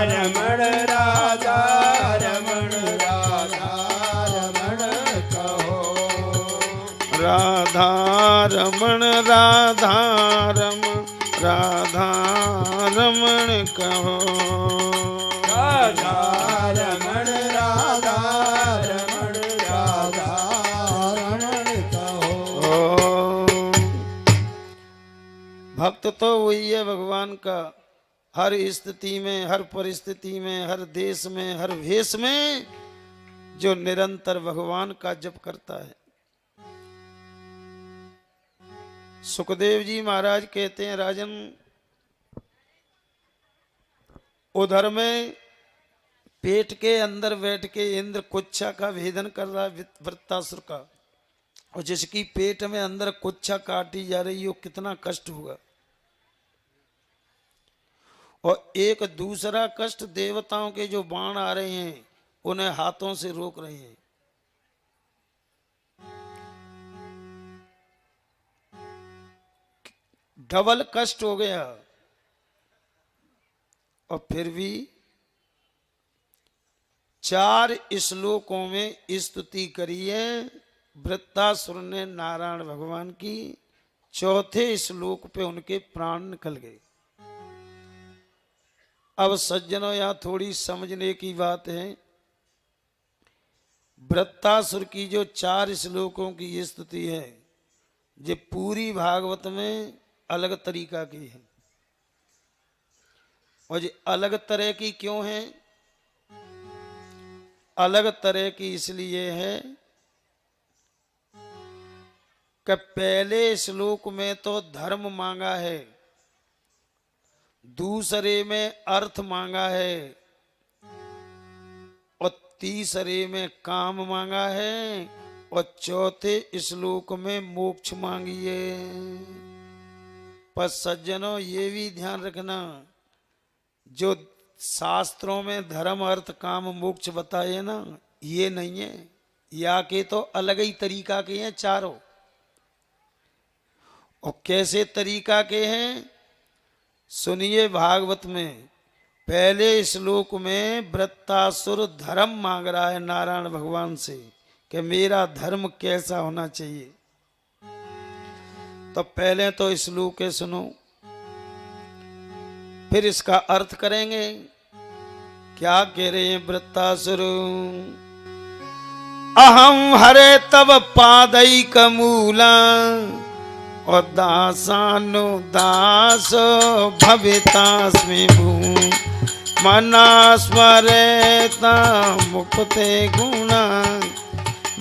रमण राधा रमण राधा रमण कहो।
राधा रमण राधा रमण राधा रमण कहो।
राधा रमण राधा रमण राधा रमण कहो।
भक्त तो वही है भगवान का, हर स्थिति में, हर परिस्थिति में, हर देश में, हर भेष में, जो निरंतर भगवान का जप करता है। सुखदेव जी महाराज कहते हैं, राजन उधर में पेट के अंदर बैठ के इंद्र कुच्छा का भेदन कर रहा है वृत्तासुर का, और जिसकी पेट में अंदर कुच्छा काटी जा रही हो, कितना कष्ट होगा। और एक दूसरा कष्ट, देवताओं के जो बाण आ रहे हैं उन्हें हाथों से रोक रहे हैं। डबल कष्ट हो गया। और फिर भी 4 श्लोकों में स्तुति करी है वृत्तासुर ने नारायण भगवान की। चौथे श्लोक पे उनके प्राण निकल गए। अब सज्जनों, यहां थोड़ी समझने की बात है। वृत्तासुर की जो 4 श्लोकों की स्तुति है, ये पूरी भागवत में अलग तरीका की है। और ये अलग तरह की क्यों है? अलग तरह की इसलिए है कि पहले श्लोक में तो धर्म मांगा है, दूसरे में अर्थ मांगा है, और तीसरे में काम मांगा है, और चौथे श्लोक में मोक्ष मांगिए। पर सज्जनों, ये भी ध्यान रखना, जो शास्त्रों में धर्म अर्थ काम मोक्ष बताए ना, ये नहीं है। या के तो अलग ही तरीका के हैं चारों। और कैसे तरीका के हैं सुनिए। भागवत में पहले श्लोक में वृत्तासुर धर्म मांग रहा है नारायण भगवान से कि मेरा धर्म कैसा होना चाहिए। तो पहले तो श्लोक के सुनो, फिर इसका अर्थ करेंगे। क्या कह रहे हैं वृत्तासुर? अहम हरे तब पादैक मूला, और दासानु दास भवितास्मि भू, मना स्मरेता मुक्ते गुणा,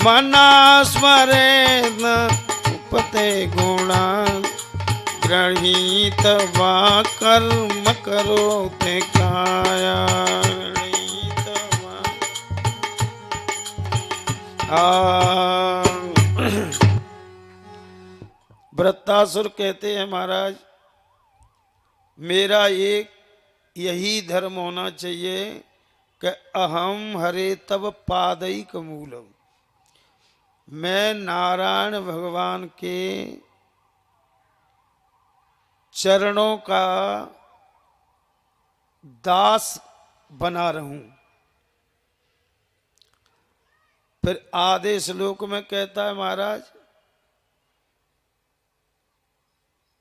मना स्मरेता मुक्ते गुणा, गृहीत वा कर्म करोति काया। वृत्तासुर कहते हैं, महाराज मेरा एक यही धर्म होना चाहिए कि अहम हरे तब पादैक मूलम, मैं नारायण भगवान के चरणों का दास बना रहूं। फिर आधे श्लोक में कहता है, महाराज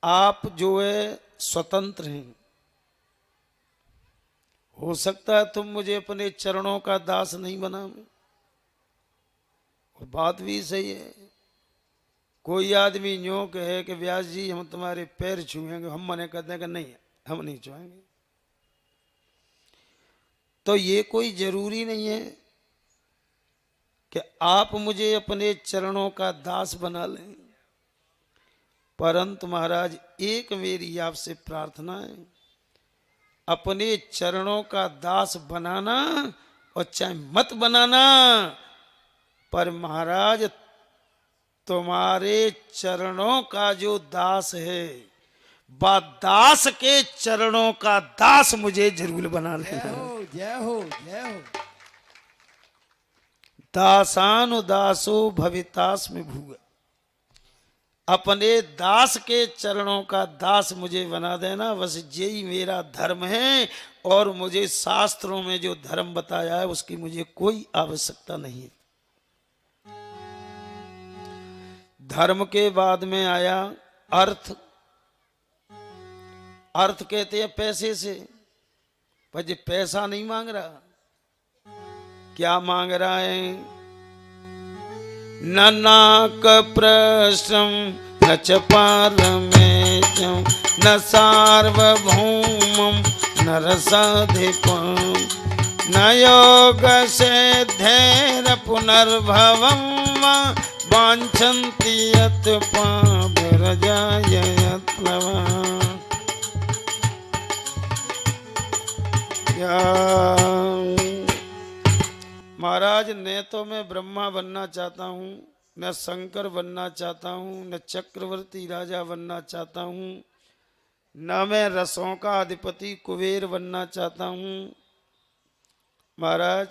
आप जो है स्वतंत्र हैं, हो सकता है तुम मुझे अपने चरणों का दास नहीं बना। और बात भी सही है। कोई आदमी यूं कहे कि व्यास जी हम तुम्हारे पैर छुएंगे, हम मने कहते हैं कि नहीं, हम नहीं छुएंगे। तो ये कोई जरूरी नहीं है कि आप मुझे अपने चरणों का दास बना लें, परंतु महाराज एक मेरी आपसे प्रार्थना है, अपने चरणों का दास बनाना और चाहे मत बनाना, पर महाराज तुम्हारे चरणों का जो दास है, वह दास के चरणों का दास मुझे जरूर बना लेना।
जय हो जय हो।
दासानुदासो भवितास में भूगा, अपने दास के चरणों का दास मुझे बना देना, बस यही मेरा धर्म है। और मुझे शास्त्रों में जो धर्म बताया है उसकी मुझे कोई आवश्यकता नहीं है। धर्म के बाद में आया अर्थ। अर्थ कहते हैं पैसे से, पर ये पैसा नहीं मांग रहा। क्या मांग रहा है? न नाक प्रश्नम न च पारमेशम न सार्वभौमम न रसाधिपम न योग सिद्धेर पुनर्भवम वांछन्ति यत् पापरजायत महाराज, न तो मैं ब्रह्मा बनना चाहता हूँ, न शंकर बनना चाहता हूँ, न चक्रवर्ती राजा बनना चाहता हूँ, न मैं रसों का अधिपति कुबेर बनना चाहता हूँ। महाराज,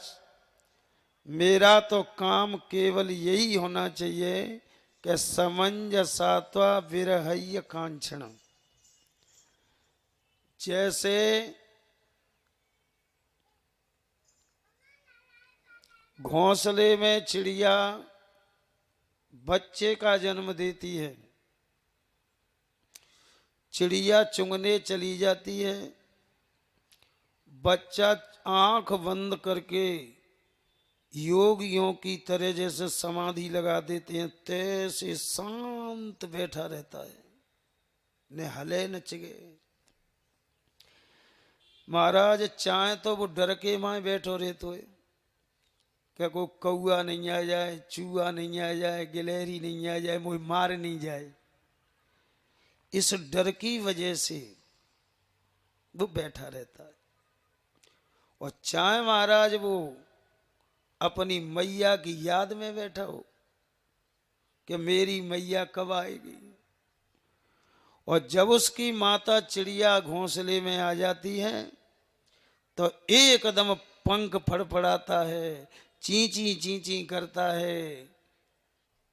मेरा तो काम केवल यही होना चाहिए कि समंजसात्वा विरहय्य कांक्षण। जैसे घोंसले में चिड़िया बच्चे का जन्म देती है, चिड़िया चुंगने चली जाती है, बच्चा आंख बंद करके योगियों की तरह जैसे समाधि लगा देते हैं, तैसे शांत बैठा रहता है, न हले न चिगे। महाराज, चाहे तो वो डर के माए बैठो रहते हो, क्या को कौआ नहीं आ जाए, चूहा नहीं आ जाए, गिलहरी नहीं आ जाए, मुझे मार नहीं जाए, इस डर की वजह से वो बैठा रहता है। और चाहे महाराज वो अपनी मैया की याद में बैठा हो कि मेरी मैया कब आएगी, और जब उसकी माता चिड़िया घोंसले में आ जाती है तो एकदम पंख फड़फड़ाता है, चींची चींची करता है।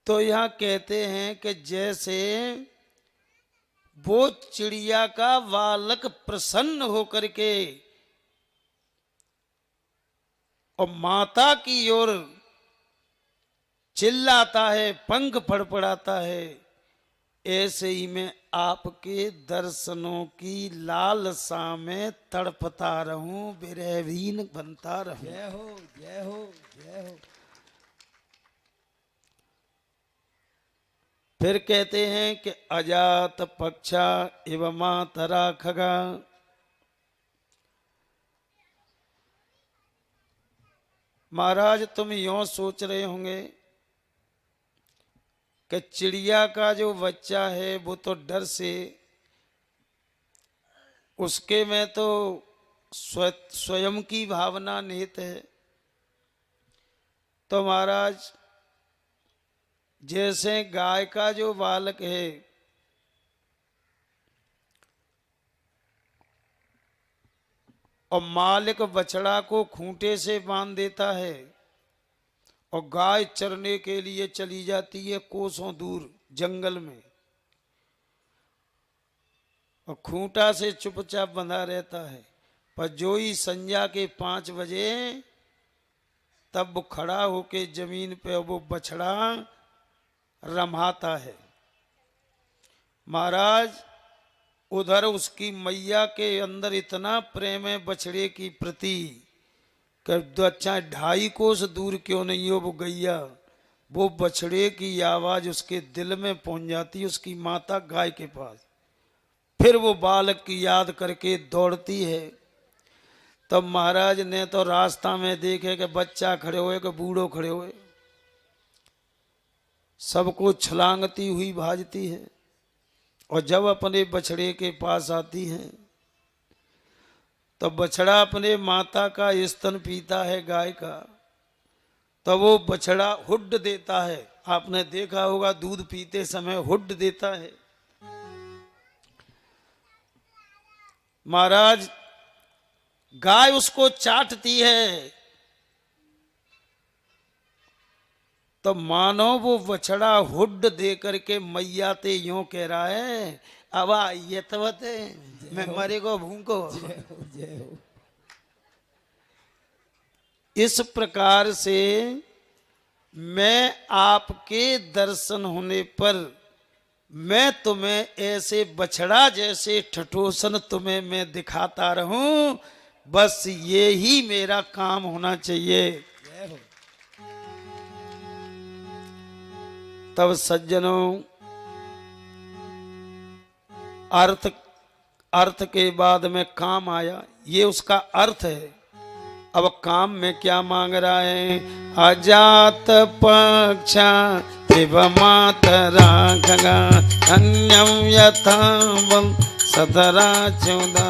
तो यहाँ कहते हैं कि जैसे वो चिड़िया का बालक प्रसन्न होकर के और माता की ओर चिल्लाता है, पंख फड़फड़ाता है, ऐसे ही मैं आपके दर्शनों की लालसा में तड़पता रहूं, विरहहीन बनता रहूं।
जय हो जय हो जय हो।
फिर कहते हैं कि अजात पक्षा एवं मातरा खगा। महाराज, तुम यों सोच रहे होंगे कि चिड़िया का जो बच्चा है वो तो डर से, उसके में तो स्वयं की भावना निहित है। तो महाराज, जैसे गाय का जो बालक है और मालिक बछड़ा को खूंटे से बांध देता है और गाय चरने के लिए चली जाती है कोसों दूर जंगल में, और खूंटा से चुपचाप बंधा रहता है, पर जो ही संध्या के 5 बजे तब वो खड़ा होके जमीन पे वो बछड़ा रमाता है। महाराज, उधर उसकी मैया के अंदर इतना प्रेम है बछड़े की प्रति कि अच्छा 2.5 कोस दूर क्यों नहीं हो वो गैया, वो बछड़े की आवाज उसके दिल में पहुंच जाती है, उसकी माता गाय के पास। फिर वो बालक की याद करके दौड़ती है। तब महाराज ने तो रास्ता में देखे कि बच्चा खड़े हुए कि बूढ़ो खड़े हुए, सबको छलांगती हुई भाजती है। और जब अपने बछड़े के पास आती है तो बछड़ा अपने माता का स्तन पीता है, गाय का, तो वो बछड़ा हुड्ड देता है। आपने देखा होगा दूध पीते समय हुड्ड देता है। महाराज गाय उसको चाटती है तो मानो वो बछड़ा हुड्ड दे करके मैया ते यूं कह रहा है, अब ये तवते मैं मरे को भूखो।
जय हो।
इस प्रकार से मैं आपके दर्शन होने पर मैं तुम्हें ऐसे बछड़ा जैसे ठठोसन तुम्हें मैं दिखाता रहूं, बस ये ही मेरा काम होना चाहिए।
जय हो।
तब सज्जनों अर्थ के बाद में काम आया, ये उसका अर्थ है। अब काम में क्या मांग रहा है? अजात पक्षा शिव मातरा खगा अन्यम यथावम सतरा चौदा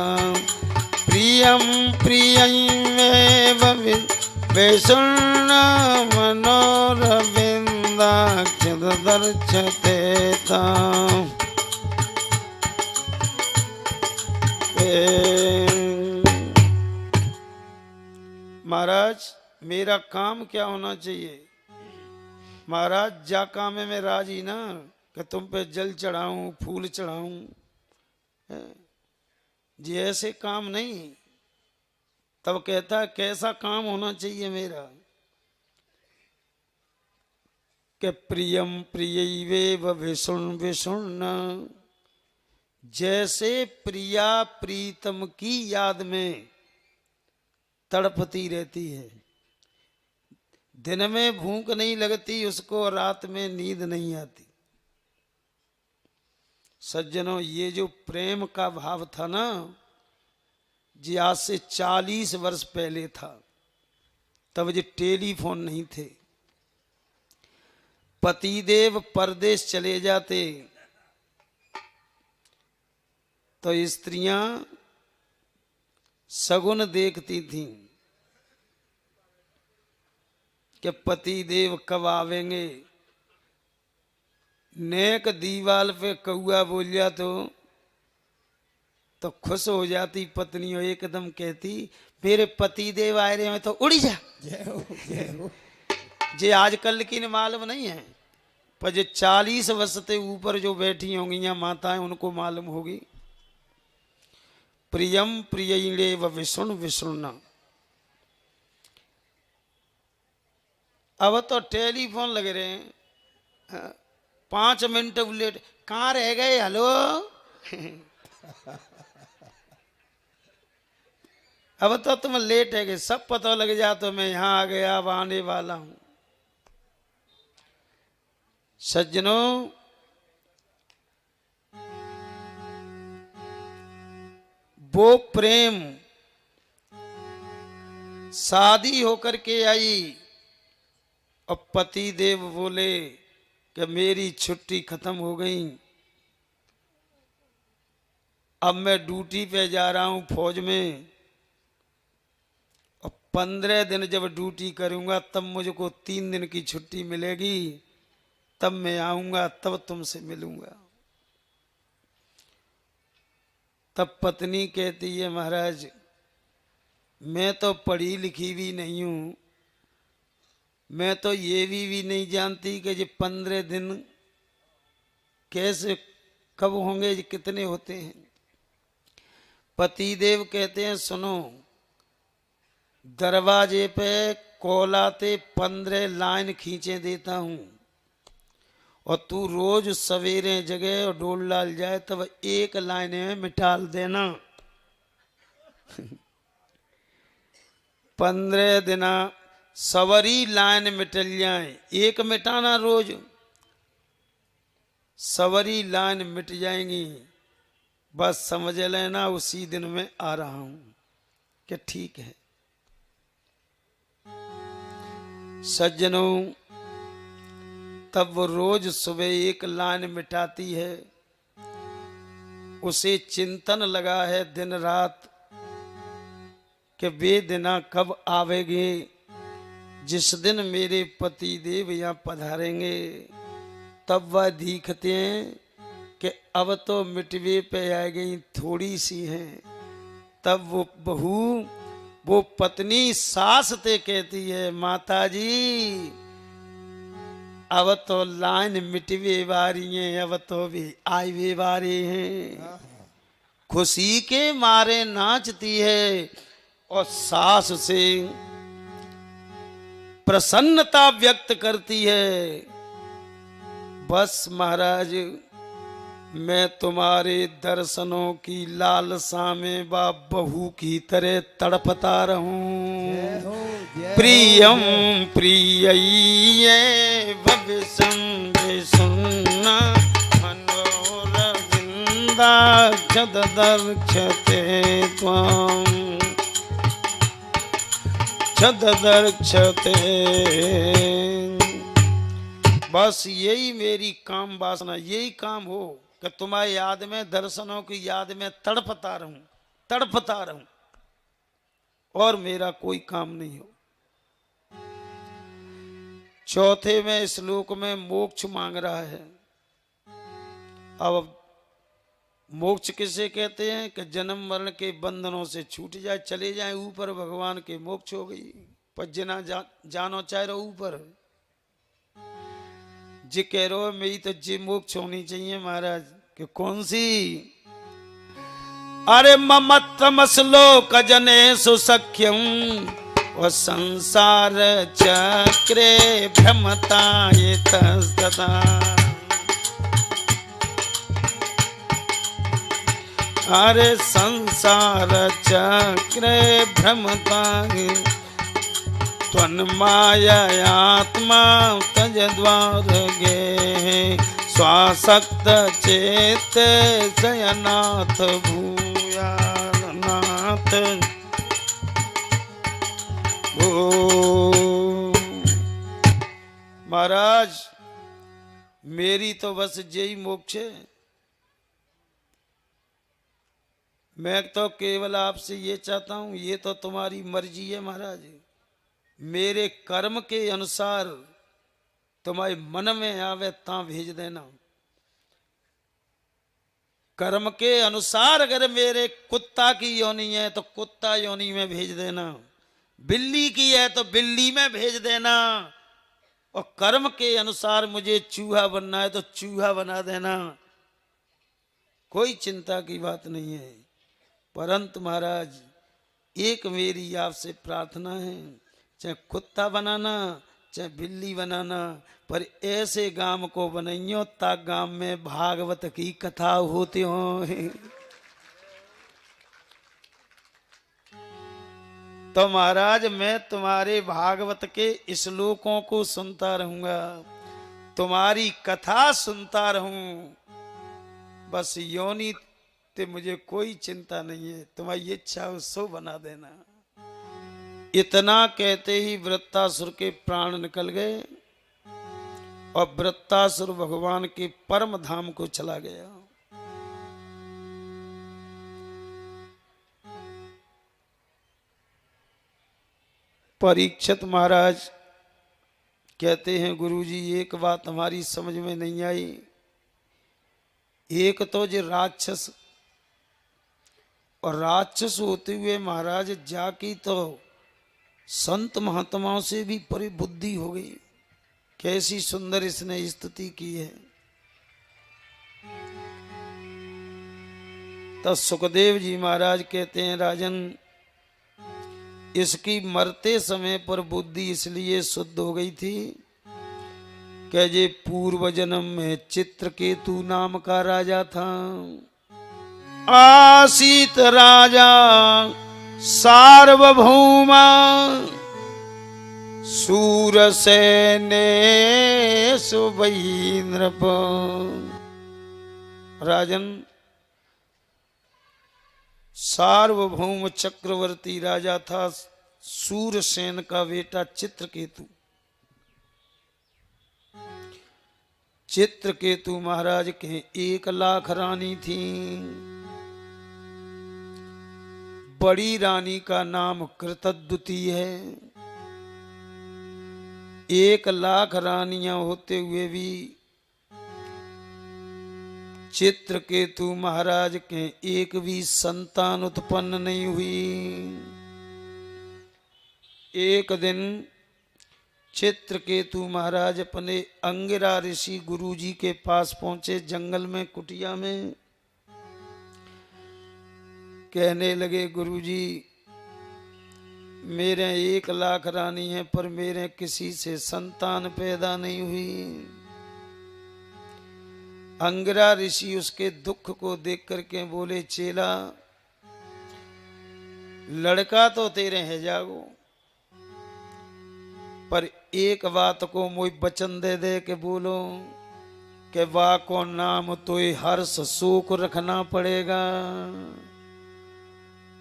प्रियम प्रियमेव वैषण्ण मनोरविंदाक्षद दर्शते ताम। महाराज मेरा काम क्या होना चाहिए? महाराज जा काम है मैं राजी ना कि तुम पे जल चढ़ाऊं फूल चढ़ाऊं, जी ऐसे काम नहीं। तब कहता कैसा काम होना चाहिए मेरा? कि प्रियम प्रियैवेव विषुण विषुण, जैसे प्रिया प्रीतम की याद में तड़पती रहती है, दिन में भूख नहीं लगती उसको, रात में नींद नहीं आती। सज्जनों ये जो प्रेम का भाव था ना, जी आज से 40 वर्ष पहले था। तब जी टेलीफोन नहीं थे, पतिदेव परदेश चले जाते तो स्त्रियां सगुन देखती थीं कि पति देव कब आवेंगे। नेक दीवाल पे कौआ बोलिया तो खुश हो जाती पत्नी और एकदम कहती मेरे पति देव आए रहे हैं तो उड़ी जा।
जय हो। जय हो।
जे आजकल की मालूम नहीं है, पर जे 40 वर्ष से ऊपर जो बैठी होंगी या माताएं उनको मालूम होगी। प्रियम प्रियैलेव विषुण विषुण। अब तो टेलीफोन लगे रहे हैं, 5 मिनट लेट, कहाँ रह गए, हेलो। अब तो तुम लेट है, सब पता लग जा तो मैं यहां आ गया, अब आने वाला हूं। सज्जनों वो प्रेम शादी होकर के आई और पति देव बोले कि मेरी छुट्टी खत्म हो गई, अब मैं ड्यूटी पे जा रहा हूं फौज में, और 15 दिन जब ड्यूटी करूंगा तब मुझको 3 दिन की छुट्टी मिलेगी, तब मैं आऊंगा, तब तुमसे मिलूंगा। तब पत्नी कहती है महाराज मैं तो पढ़ी लिखी भी नहीं हूं, मैं तो ये भी नहीं जानती कि ये 15 दिन कैसे कब होंगे, ये कितने होते हैं। पतिदेव कहते हैं सुनो, दरवाजे पे कोलाते 15 लाइन खींचे देता हूं, और तू रोज सवेरे जगह और डोल डाल जाए तब 1 लाइन में मिटाल देना। 15 दिन सवरी लाइन मिटल जाए, 1 मिटाना रोज, सवरी लाइन मिट जाएंगी, बस समझ लेना उसी दिन में आ रहा हूं। कि ठीक है। सज्जनों, तब वो रोज सुबह एक लाइन मिटाती है। उसे चिंतन लगा है दिन रात कि वे दिना कब आवेंगे जिस दिन मेरे पति देव यहाँ पधारेंगे। तब वह दिखते हैं कि अब तो मिटवे पे आ गई, थोड़ी सी हैं। तब वो बहू, वो पत्नी सास ते कहती है, माता जी अब तो लाइन मिटवे वारी है, अब तो भी आईवे वारे हैं। खुशी के मारे नाचती है और सास से प्रसन्नता व्यक्त करती है। बस महाराज, मैं तुम्हारे दर्शनों की लालसा में बहू की तरह तड़पता रहूं। प्रियम प्रिय भविष्यं सुनना मनोरविंदा छददर्क्षते त्वां छददर्क्षते। बस यही मेरी काम वासना, यही काम हो कि तुम्हारी याद में, दर्शनों की याद में तड़पता रहूं, तड़पता रहूं, और मेरा कोई काम नहीं हो। चौथे में श्लोक में मोक्ष मांग रहा है। अब मोक्ष किसे कहते हैं कि जन्म मरण के बंधनों से छूट जाए, चले जाए ऊपर, भगवान के मोक्ष हो गई। पर जना जानो चाहे रहो ऊपर, जी कह रहे मेरी तो जी मोक्ष होनी चाहिए महाराज। कि कौन सी? अरे ममत्तमश्लोक जने सुसख्यम व संसार चक्रे भ्रमता ये तस्तदा। अरे संसार चक्रे भ्रमता त्वन्मायात्मा तजद्वार गे स्वासक्त चेत जयनाथ भूयानाथ भू। महाराज, मेरी तो बस यही मोक्ष है। मैं तो केवल आपसे ये चाहता हूं, ये तो तुम्हारी मर्जी है महाराज, मेरे कर्म के अनुसार तुम्हारे मन में आवे ता भेज देना। कर्म के अनुसार अगर मेरे कुत्ता की योनि है तो कुत्ता योनि में भेज देना, बिल्ली की है तो बिल्ली में भेज देना, और कर्म के अनुसार मुझे चूहा बनना है तो चूहा बना देना। कोई चिंता की बात नहीं है। परंतु महाराज, एक मेरी आपसे प्रार्थना है, चाहे कुत्ता बनाना चाहे बिल्ली बनाना, पर ऐसे गांव को बनाइयो ता गांव में भागवत की कथा होती हो। तो महाराज, मैं तुम्हारे भागवत के श्लोकों को सुनता रहूंगा, तुम्हारी कथा सुनता रहूं। बस योनि ते मुझे कोई चिंता नहीं है, तुम्हारी इच्छा हो सो बना देना। इतना कहते ही वृत्तासुर के प्राण निकल गए और वृत्तासुर भगवान के परम धाम को चला गया। परीक्षित महाराज कहते हैं, गुरुजी एक बात हमारी समझ में नहीं आई। एक तो जो राक्षस, और राक्षस होते हुए महाराज जाकी तो संत महात्माओं से भी परे बुद्धि हो गई। कैसी सुंदर इसने स्तुति की है। तो सुखदेव जी महाराज कहते हैं, राजन इसकी मरते समय पर बुद्धि इसलिए शुद्ध हो गई थी कि ये पूर्व जन्म में चित्रकेतु नाम का राजा था। आसीत राजा सार्वभौमा सूरसेने सुबई नृप। राजन, सार्वभौम चक्रवर्ती राजा था सूरसेन का बेटा चित्रकेतु। चित्रकेतु महाराज के 1,00,000 रानी थी। बड़ी रानी का नाम कृतद्युति है। 1,00,000 रानियां होते हुए भी चित्रकेतु महाराज के एक भी संतान उत्पन्न नहीं हुई। एक दिन चित्रकेतु महाराज अपने अंगिरा ऋषि गुरुजी के पास पहुंचे, जंगल में कुटिया में। कहने लगे, गुरुजी मेरे 1,00,000 रानी है, पर मेरे किसी से संतान पैदा नहीं हुई। अंगिरा ऋषि उसके दुख को देख करके बोले, चेला लड़का तो तेरे है जागो, पर एक बात को मुझे वचन दे दे के बोलो कि वाह को नाम तो हर्ष शोक रखना पड़ेगा।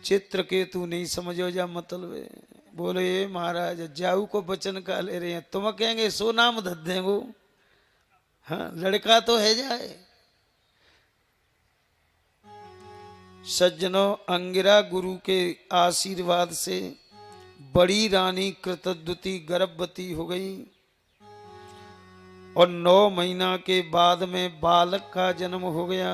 चित्रकेतु नहीं समझो जा मतलब है। बोले महाराज जाऊ को वचन का ले रहे हैं, तुम कहेंगे सो नाम धद देंगो। हाँ लड़का तो है जाए। सज्जनों, अंगिरा गुरु के आशीर्वाद से बड़ी रानी कृतद्युति गर्भवती हो गई और 9 महीना के बाद में बालक का जन्म हो गया।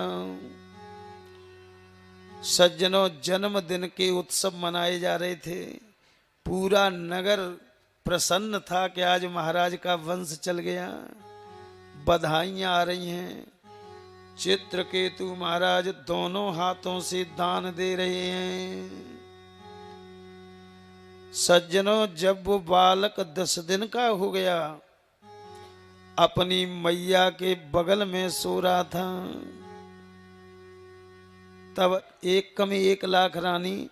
सज्जनों, जन्मदिन के उत्सव मनाए जा रहे थे। पूरा नगर प्रसन्न था कि आज महाराज का वंश चल गया। बधाइयां आ रही हैं। चित्रकेतु महाराज दोनों हाथों से दान दे रहे हैं। सज्जनों, जब वो बालक 10 दिन का हो गया, अपनी मैया के बगल में सो रहा था, तब एक कम 1,00,000 रानी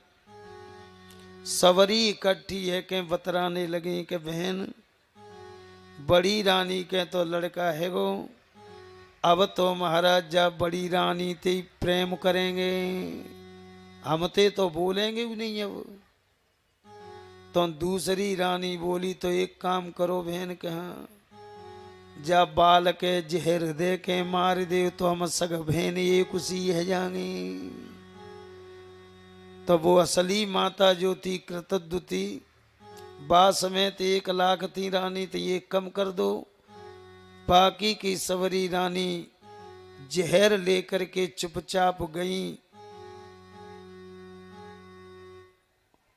सवरी इकट्ठी है के बतराने लगी कि बहन बड़ी रानी के तो लड़का है गो, अब तो महाराज जब बड़ी रानी ते प्रेम करेंगे, हम ते तो बोलेंगे भी नहीं। अब तो दूसरी रानी बोली, तो एक काम करो बहन, कहा जब बालक जहर दे के मार दे तो हम सग बहन एक उसी है जाएंगे। तो वो असली माता जो थी कृतद्युति, बात समेत 1,00,000 थी रानी, तो ये कम कर दो। बाकी की सवरी रानी जहर लेकर के चुपचाप गई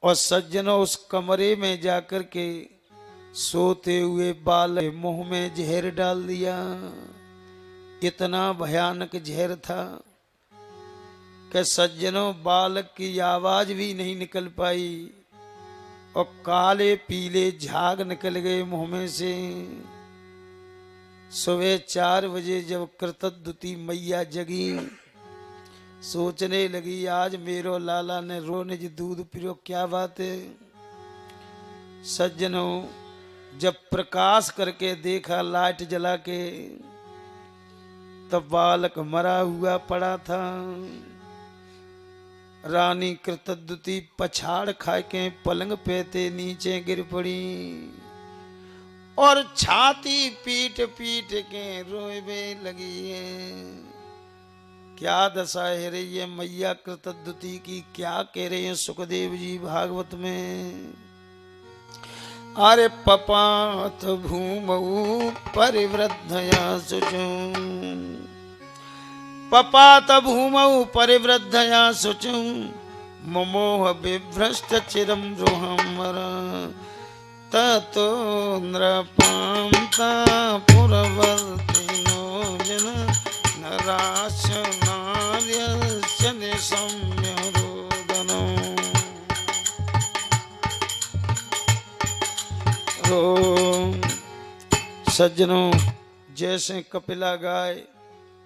और सज्जनों उस कमरे में जाकर के सोते हुए बालक मुंह में जहर डाल दिया। इतना भयानक जहर था कि सज्जनों बालक की आवाज भी नहीं निकल पाई और काले पीले झाग निकल गए मुंह में से। सुबह 4 बजे जब कृतद्युति मैया जगी, सोचने लगी आज मेरो लाला ने रोने जी दूध पियो, क्या बात है। सज्जनों, जब प्रकाश करके देखा लाइट जला के, तब बालक मरा हुआ पड़ा था। रानी कृतद्युति पछाड़ खा के पलंग पे थे नीचे गिर पड़ी और छाती पीट पीट के रोए लगी है। क्या दशा है रही है मैया कृतद्युति की, क्या कह रहे हैं सुखदेव जी भागवत में। अरे पपात भूमौ परिवृद्धया शुचुं, पपात भूमौ परिवृद्धया शुचुं, ममोह विभ्रष्ट चिरं रोहमर, ततो नृपांता पुरवर्तिनो जन नराश नार्यस्य निशम्य रोदनम्। सज्जनों, जैसे कपिला गाय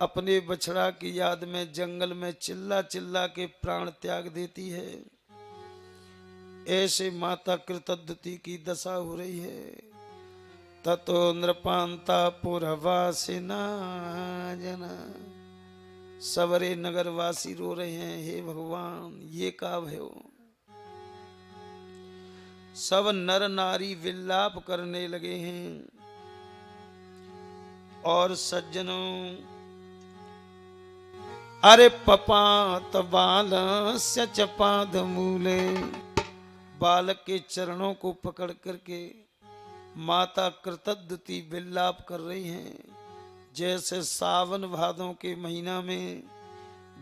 अपने बछड़ा की याद में जंगल में चिल्ला चिल्ला के प्राण त्याग देती है, ऐसे माता कृतद्युति की दशा हो रही है। ततो नृपांता पुरवासिना जना, सबरे नगरवासी रो रहे हैं, हे भगवान ये का भयो। सब नर नारी विलाप करने लगे हैं। और सज्जनों, अरे पपात बालस्य च पादमूले, बालक के चरणों को पकड़ करके माता कृतद्युति विलाप कर रही हैं। जैसे सावन भादों के महीना में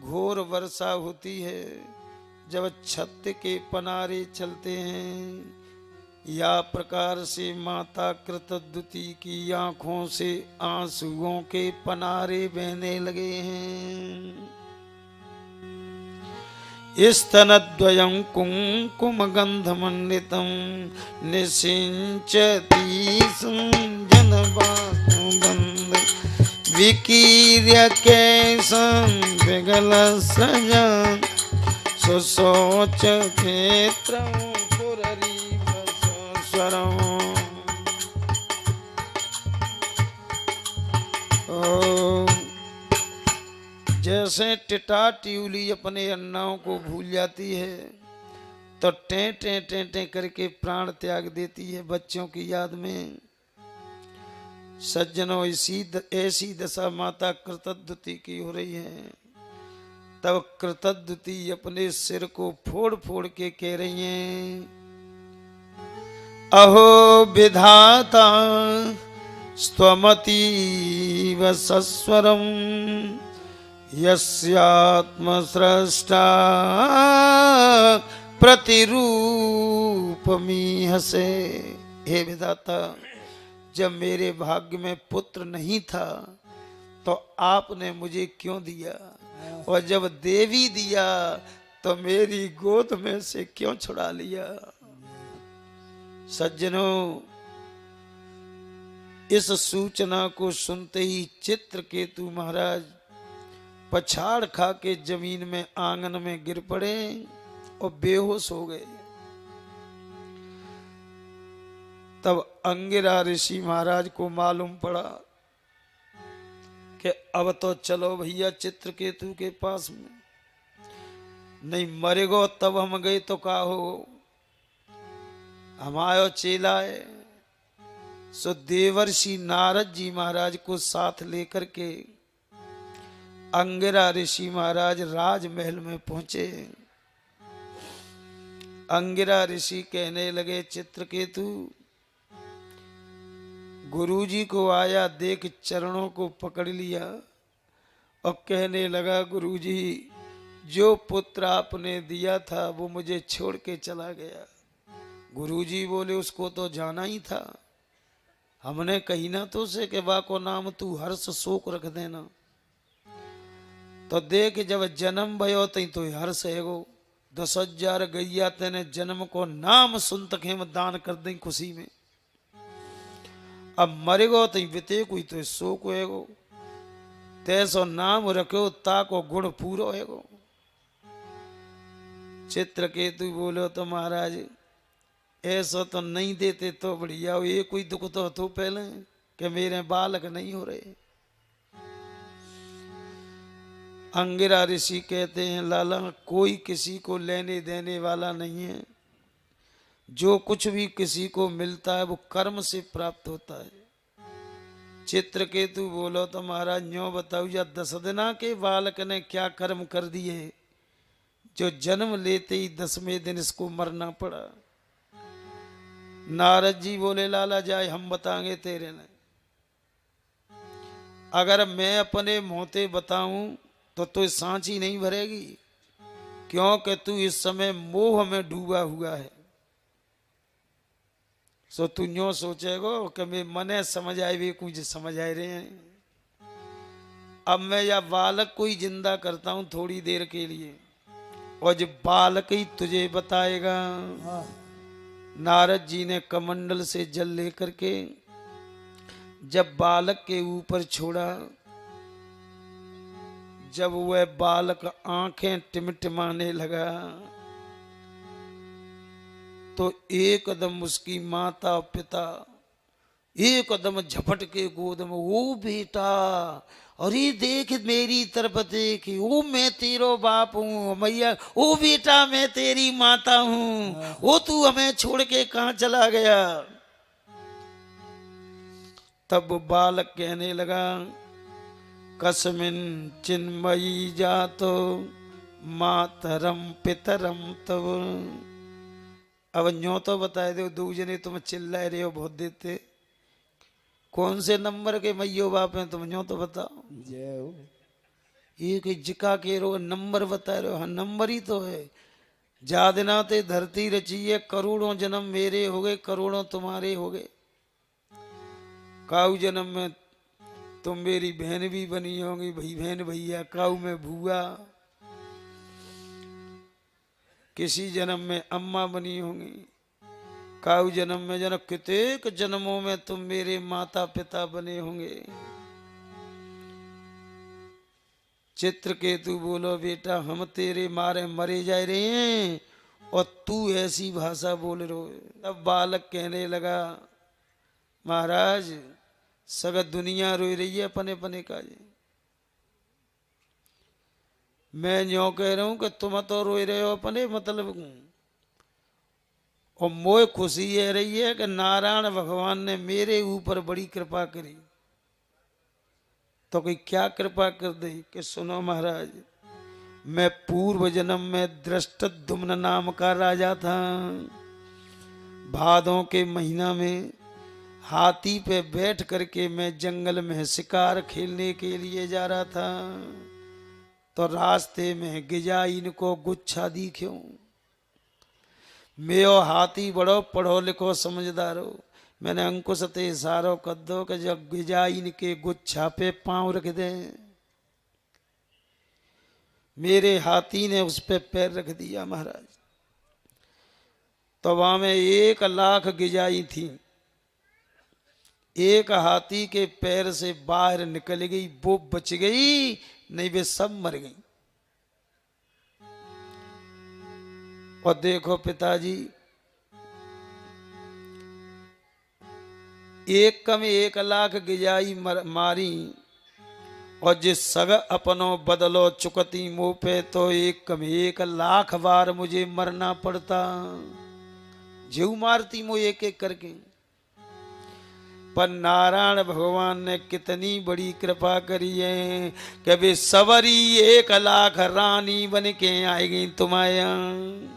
घोर वर्षा होती है, जब छत के पनारे चलते हैं, या प्रकार से माता कृतद्युति की आंखों से आंसुओं के पनारे बहने लगे हैं। स्तनद्वयं कुङ्कुमगन्धमण्डितं निषिञ्चति सुजनबाहुबन्ध विकीर्य केशं विगलसृजन् सुशोच क्षेत्रं पुररीवसस्वरम्। जैसे टिटा ट्यूली अपने अन्नाओं को भूल जाती है तो टें टें टें टें करके प्राण त्याग देती है बच्चों की याद में। सज्जनों, ऐसी दशा माता कृतद्युति की हो रही है। तब कृतद्युति अपने सिर को फोड़ फोड़ के कह रही हैं, अहो विधाता स्वमतीव सस्वरम यस्यात्मस्रष्टा प्रतिरूपमीहसे। हे विधाता, जब मेरे भाग्य में पुत्र नहीं था तो आपने मुझे क्यों दिया, और जब देवी दिया तो मेरी गोद में से क्यों छुड़ा लिया। सज्जनों, इस सूचना को सुनते ही चित्रकेतु महाराज पछाड़ खा के जमीन में आंगन में गिर पड़े और बेहोश हो गए। तब अंगिरा ऋषि महाराज को मालूम पड़ा कि अब तो चलो भैया चित्रकेतु के पास में, नहीं मरेगो तब हम गए तो का हो, हमारो चेला है। सो देवर्षि नारद जी महाराज को साथ लेकर के अंगिरा ऋषि महाराज राजमहल में पहुंचे। अंगिरा ऋषि कहने लगे, चित्रकेतु गुरुजी को आया देख चरणों को पकड़ लिया और कहने लगा, गुरुजी जो पुत्र आपने दिया था वो मुझे छोड़ के चला गया। गुरुजी बोले, उसको तो जाना ही था, हमने कही ना तो से के बा को नाम तू हर्ष शोक रख देना। तो देख जब जन्म भयो तई तो हर्ष हैगो, 10,000 गैया तेने जन्म को नाम सुन तक हम दान कर दें खुशी में। अब मरेगो तई बिते कोई तो शोक हैगो, तैसो नाम रखो ताको गुण पूरो हैगो। चित्रकेतु बोलो, तो महाराज ऐसा तो नहीं देते तो बढ़िया, ये कोई दुख तो पहले कि मेरे बालक नहीं हो रहे। अंगिरा ऋषि कहते हैं, लाला कोई किसी को लेने देने वाला नहीं है, जो कुछ भी किसी को मिलता है वो कर्म से प्राप्त होता है। चित्रकेतु बोलो, तो महाराज न्यों बताओ, या 10 दिना के बालक ने क्या कर्म कर दिए जो जन्म लेते ही 10वें दिन इसको मरना पड़ा। नारद जी बोले, लाला जाए हम बताएंगे तेरे ने, अगर मैं अपने मोहते बताऊं तो सांची नहीं भरेगी, क्योंकि तू इस समय मोह में डूबा हुआ है। सो तू न्यों सोचेगो कि मैं मने समझ आए भी कुछ समझ आए रहे हैं। अब मैं या बालक को ही जिंदा करता हूं थोड़ी देर के लिए, और जब बालक ही तुझे बताएगा। नारद जी ने कमंडल से जल लेकर के जब बालक के ऊपर छोड़ा, जब वह बालक आंखें टिमटिमाने लगा तो एकदम उसकी माता पिता एकदम झपट के गोद में, ओ बेटा, अरे देख मेरी तरफ देख, ओ मैं तेरो बाप हूँ मैया, ओ बेटा मैं तेरी माता हूँ, ओ तू हमें छोड़ के कहाँ चला गया। तब वो बालक कहने लगा, कस्मिन चिन्मयी जातो मातरम पितरम तब। अब न्यो तो बताए दो, दो जने तुम चिल्लाए रहे हो बहुत देते, कौन से नंबर के मैयो बाप हैं तुम, न्यो तो बताओ।
जय हो।
एक जिका के रो नंबर बता रहे हो, हाँ नंबर ही तो है। जादना ते धरती रची है, करोड़ों जन्म मेरे हो गए, करोड़ों तुम्हारे हो गए। काऊ जन्म में तुम मेरी बहन भी बनी होगी, भाई बहन भैया, काऊ में भूआ, किसी जन्म में अम्मा बनी होंगी, काऊ जन्म में जन्म, कितने जन्मों में तुम मेरे माता पिता बने होंगे। चित्रकेतु बोलो, बेटा हम तेरे मारे मरे जा रहे हैं और तू ऐसी भाषा बोल रहे हो। तब बालक कहने लगा, महाराज सगत दुनिया रोई रही है अपने अपने का जी, मैं यूं कह रहा हूं कि तुम तो रोई रहे हो अपने मतलब, और मोह खुशी ये रही है कि नारायण भगवान ने मेरे ऊपर बड़ी कृपा करी। तो कोई क्या कृपा कर दे कि सुनो महाराज, मैं पूर्व जन्म में दृष्टद्युम्न नाम का राजा था। भादों के महीना में हाथी पे बैठ करके मैं जंगल में शिकार खेलने के लिए जा रहा था, तो रास्ते में गिजाइन को गुच्छा दिख्यो। मेरो हाथी बड़ो पढ़ो लिखो समझदार हो, मैंने अंकुश ते इशारो कर दो कि जब गिजाइन के गुच्छा पे पांव रख दे। मेरे हाथी ने उस पे पैर रख दिया महाराज, तो वहां में 1,00,000 गिजाई थी, एक हाथी के पैर से बाहर निकल गई, वो बच गई, नहीं वे सब मर गई। और देखो पिताजी, एक कम 1,00,000 गिजाई मारी, और जिस सग अपनो बदलो चुकती मुंह पे, तो एक कम 1,00,000 बार मुझे मरना पड़ता। जीव मारती मुझे एक एक करके, पर नारायण भगवान ने कितनी बड़ी कृपा करी है कि वे सवरी 1,00,000 रानी बन के आएगी तुम्हारे यहाँ।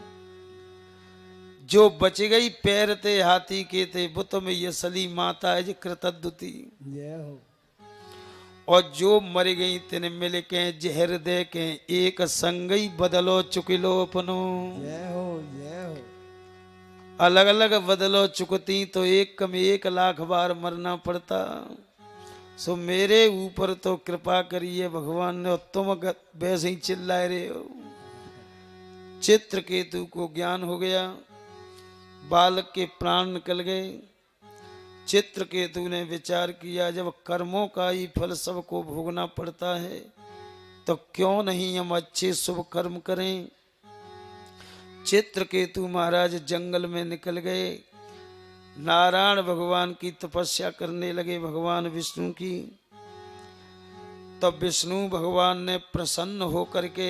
जो बच गई पैर ते हाथी के थे, वो तुम्हें यसली माता है जी कृतद्युति।
जय हो।
और जो मर गई तिन मिल के जहर दे के, एक संगई बदलो चुकिलो अपनो।
जय हो। जय हो।
अलग अलग बदलो चुकती तो एक कम 1,00,000 बार मरना पड़ता। सो मेरे ऊपर तो कृपा करिए भगवान ने, और तुम वैसे ही चिल्ला रहे हो। चित्रकेतु को ज्ञान हो गया, बालक के प्राण निकल गए। चित्रकेतु ने विचार किया, जब कर्मों का ही फल सबको भोगना पड़ता है, तो क्यों नहीं हम अच्छे शुभ कर्म करें। चित्रकेतु महाराज जंगल में निकल गए, नारायण भगवान की तपस्या करने लगे, भगवान विष्णु की। तब विष्णु भगवान ने प्रसन्न होकर के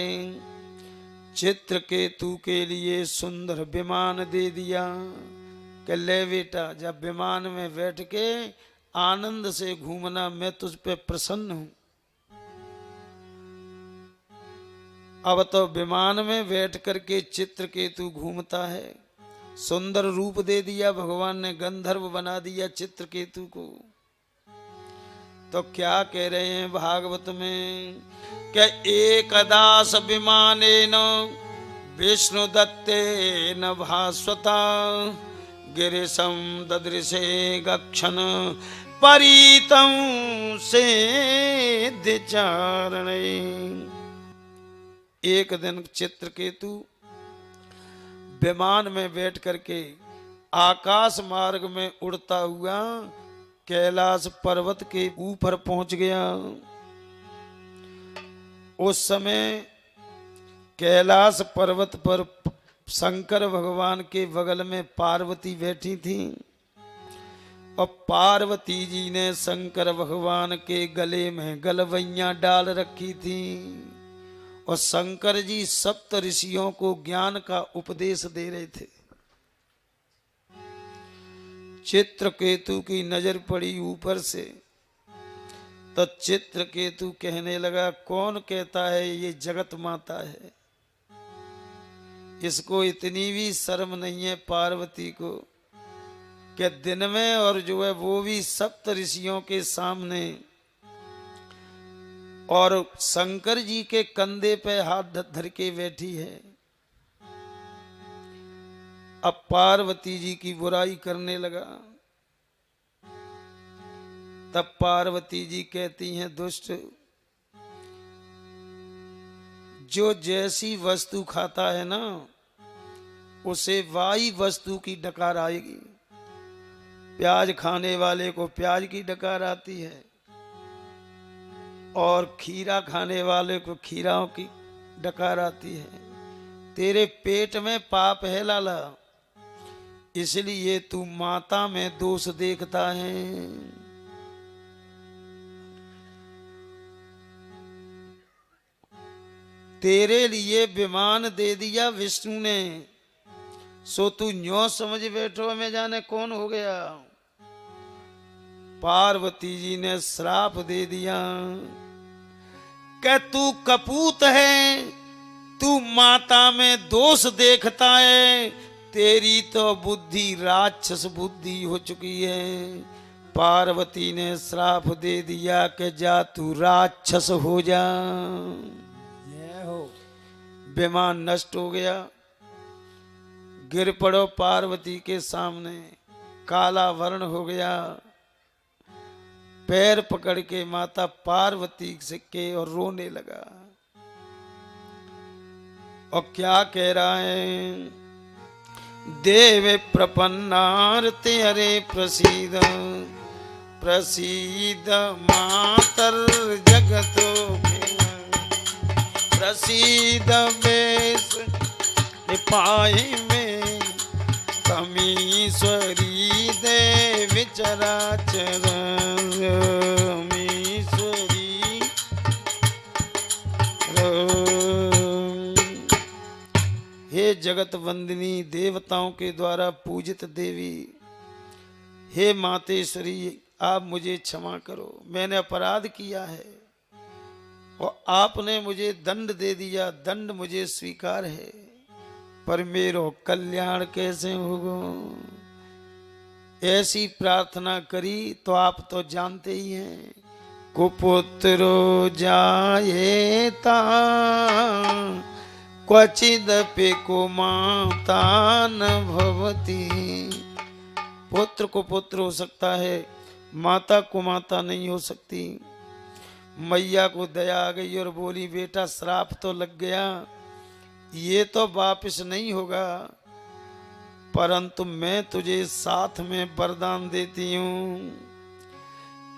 चित्रकेतु के लिए सुंदर विमान दे दिया कि ले बेटा, जब विमान में बैठ के आनंद से घूमना, मैं तुझ पे प्रसन्न हूं। अब तो विमान में बैठ करके चित्रकेतु घूमता है, सुंदर रूप दे दिया भगवान ने, गंधर्व बना दिया चित्रकेतु को। तो क्या कह रहे हैं भागवत में, क्या एकदास विमाने न विष्णु दत्ते न भास्वता, गिरिशम ददृशे गक्षन परितम से दिचारणे। एक दिन चित्रकेतु विमान में बैठ करके आकाश मार्ग में उड़ता हुआ कैलाश पर्वत के ऊपर पहुंच गया। उस समय कैलाश पर्वत पर शंकर भगवान के बगल में पार्वती बैठी थी, और पार्वती जी ने शंकर भगवान के गले में गलवैयां डाल रखी थी और शंकर जी सप्त ऋषियों को ज्ञान का उपदेश दे रहे थे। चित्रकेतु की नजर पड़ी ऊपर से, तो चित्रकेतु कहने लगा, कौन कहता है ये जगत माता है? इसको इतनी भी शर्म नहीं है पार्वती को कि दिन में और जो है वो भी सप्त ऋषियों के सामने और शंकर जी के कंधे पे हाथ धर के बैठी है। अब पार्वती जी की बुराई करने लगा। तब पार्वती जी कहती हैं, दुष्ट, जो जैसी वस्तु खाता है ना, उसे वाही वस्तु की डकार आएगी। प्याज खाने वाले को प्याज की डकार आती है और खीरा खाने वाले को खीराओं की डकार आती है। तेरे पेट में पाप है लाला, इसलिए तू माता में दोष देखता है। तेरे लिए विमान दे दिया विष्णु ने, सो तू न्यों समझ बैठो मैं जाने कौन हो गया। पार्वती जी ने श्राप दे दिया कि तू कपूत है, तू माता में दोष देखता है, तेरी तो बुद्धि राक्षस बुद्धि हो चुकी है। पार्वती ने श्राप दे दिया कि जा तू राक्षस हो जा।
जय हो।
विमान नष्ट हो गया। गिर पड़ो पार्वती के सामने, काला वर्ण हो गया। पैर पकड़ के माता पार्वती से के और रोने लगा और क्या कह रहा है, देव प्रपन्नार्ते हरे प्रसीद प्रसीद मातर जगतो प्रसीद बेस पाई में कमीश्वरी देव चराचर हे जगत वंदिनी, देवताओं के द्वारा पूजित देवी, हे मातेश्वरी, आप मुझे क्षमा करो। मैंने अपराध किया है और आपने मुझे दंड दे दिया, दंड मुझे स्वीकार है, पर मेरो कल्याण कैसे होगा? ऐसी प्रार्थना करी तो आप तो जानते ही हैं, कुपुत्रो जायेता क्वचिदपि कुमाता न भवति। पुत्र को पुत्र हो सकता है, माता को माता नहीं हो सकती। मैया को दया आ गई और बोली, बेटा श्राप तो लग गया, ये तो वापस नहीं होगा, परंतु मैं तुझे साथ में वरदान देती हूँ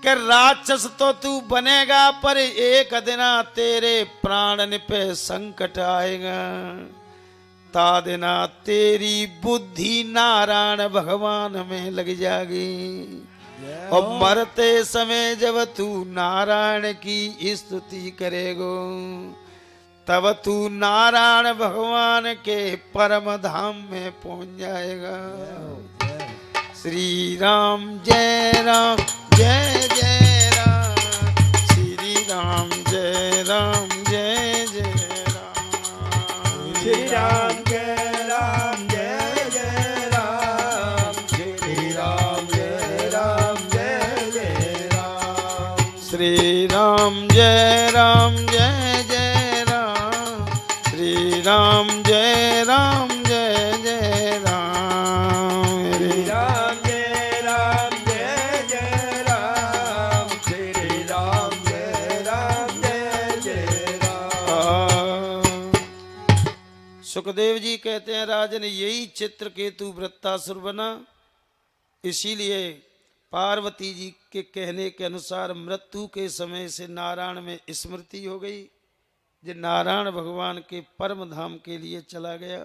कि राक्षस तो तू बनेगा, पर एक दिन तेरे प्राण पे संकट आएगा। ता दिना तेरी बुद्धि नारायण भगवान में लग जाएगी और मरते समय जब तू नारायण की स्तुति करेगो, तब तू नारायण भगवान के परम धाम में पहुंच जाएगा। श्री राम जय राम जय जय राम, श्री राम जय राम जय जय राम,
श्री राम जय राम जय जय राम, श्री राम जय राम जय जय राम,
श्री राम जय राम जय जय राम, श्री राम जय राम जय जय राम,
श्री राम जय राम जय जय राम, श्री राम जय राम जय जय राम।
सुखदेव जी कहते हैं, राजन यही चित्रकेतु वृत्तासुर बना, इसीलिए पार्वती जी के कहने के अनुसार मृत्यु के समय से नारायण में स्मृति हो गई, जो नारायण भगवान के परम धाम के लिए चला गया।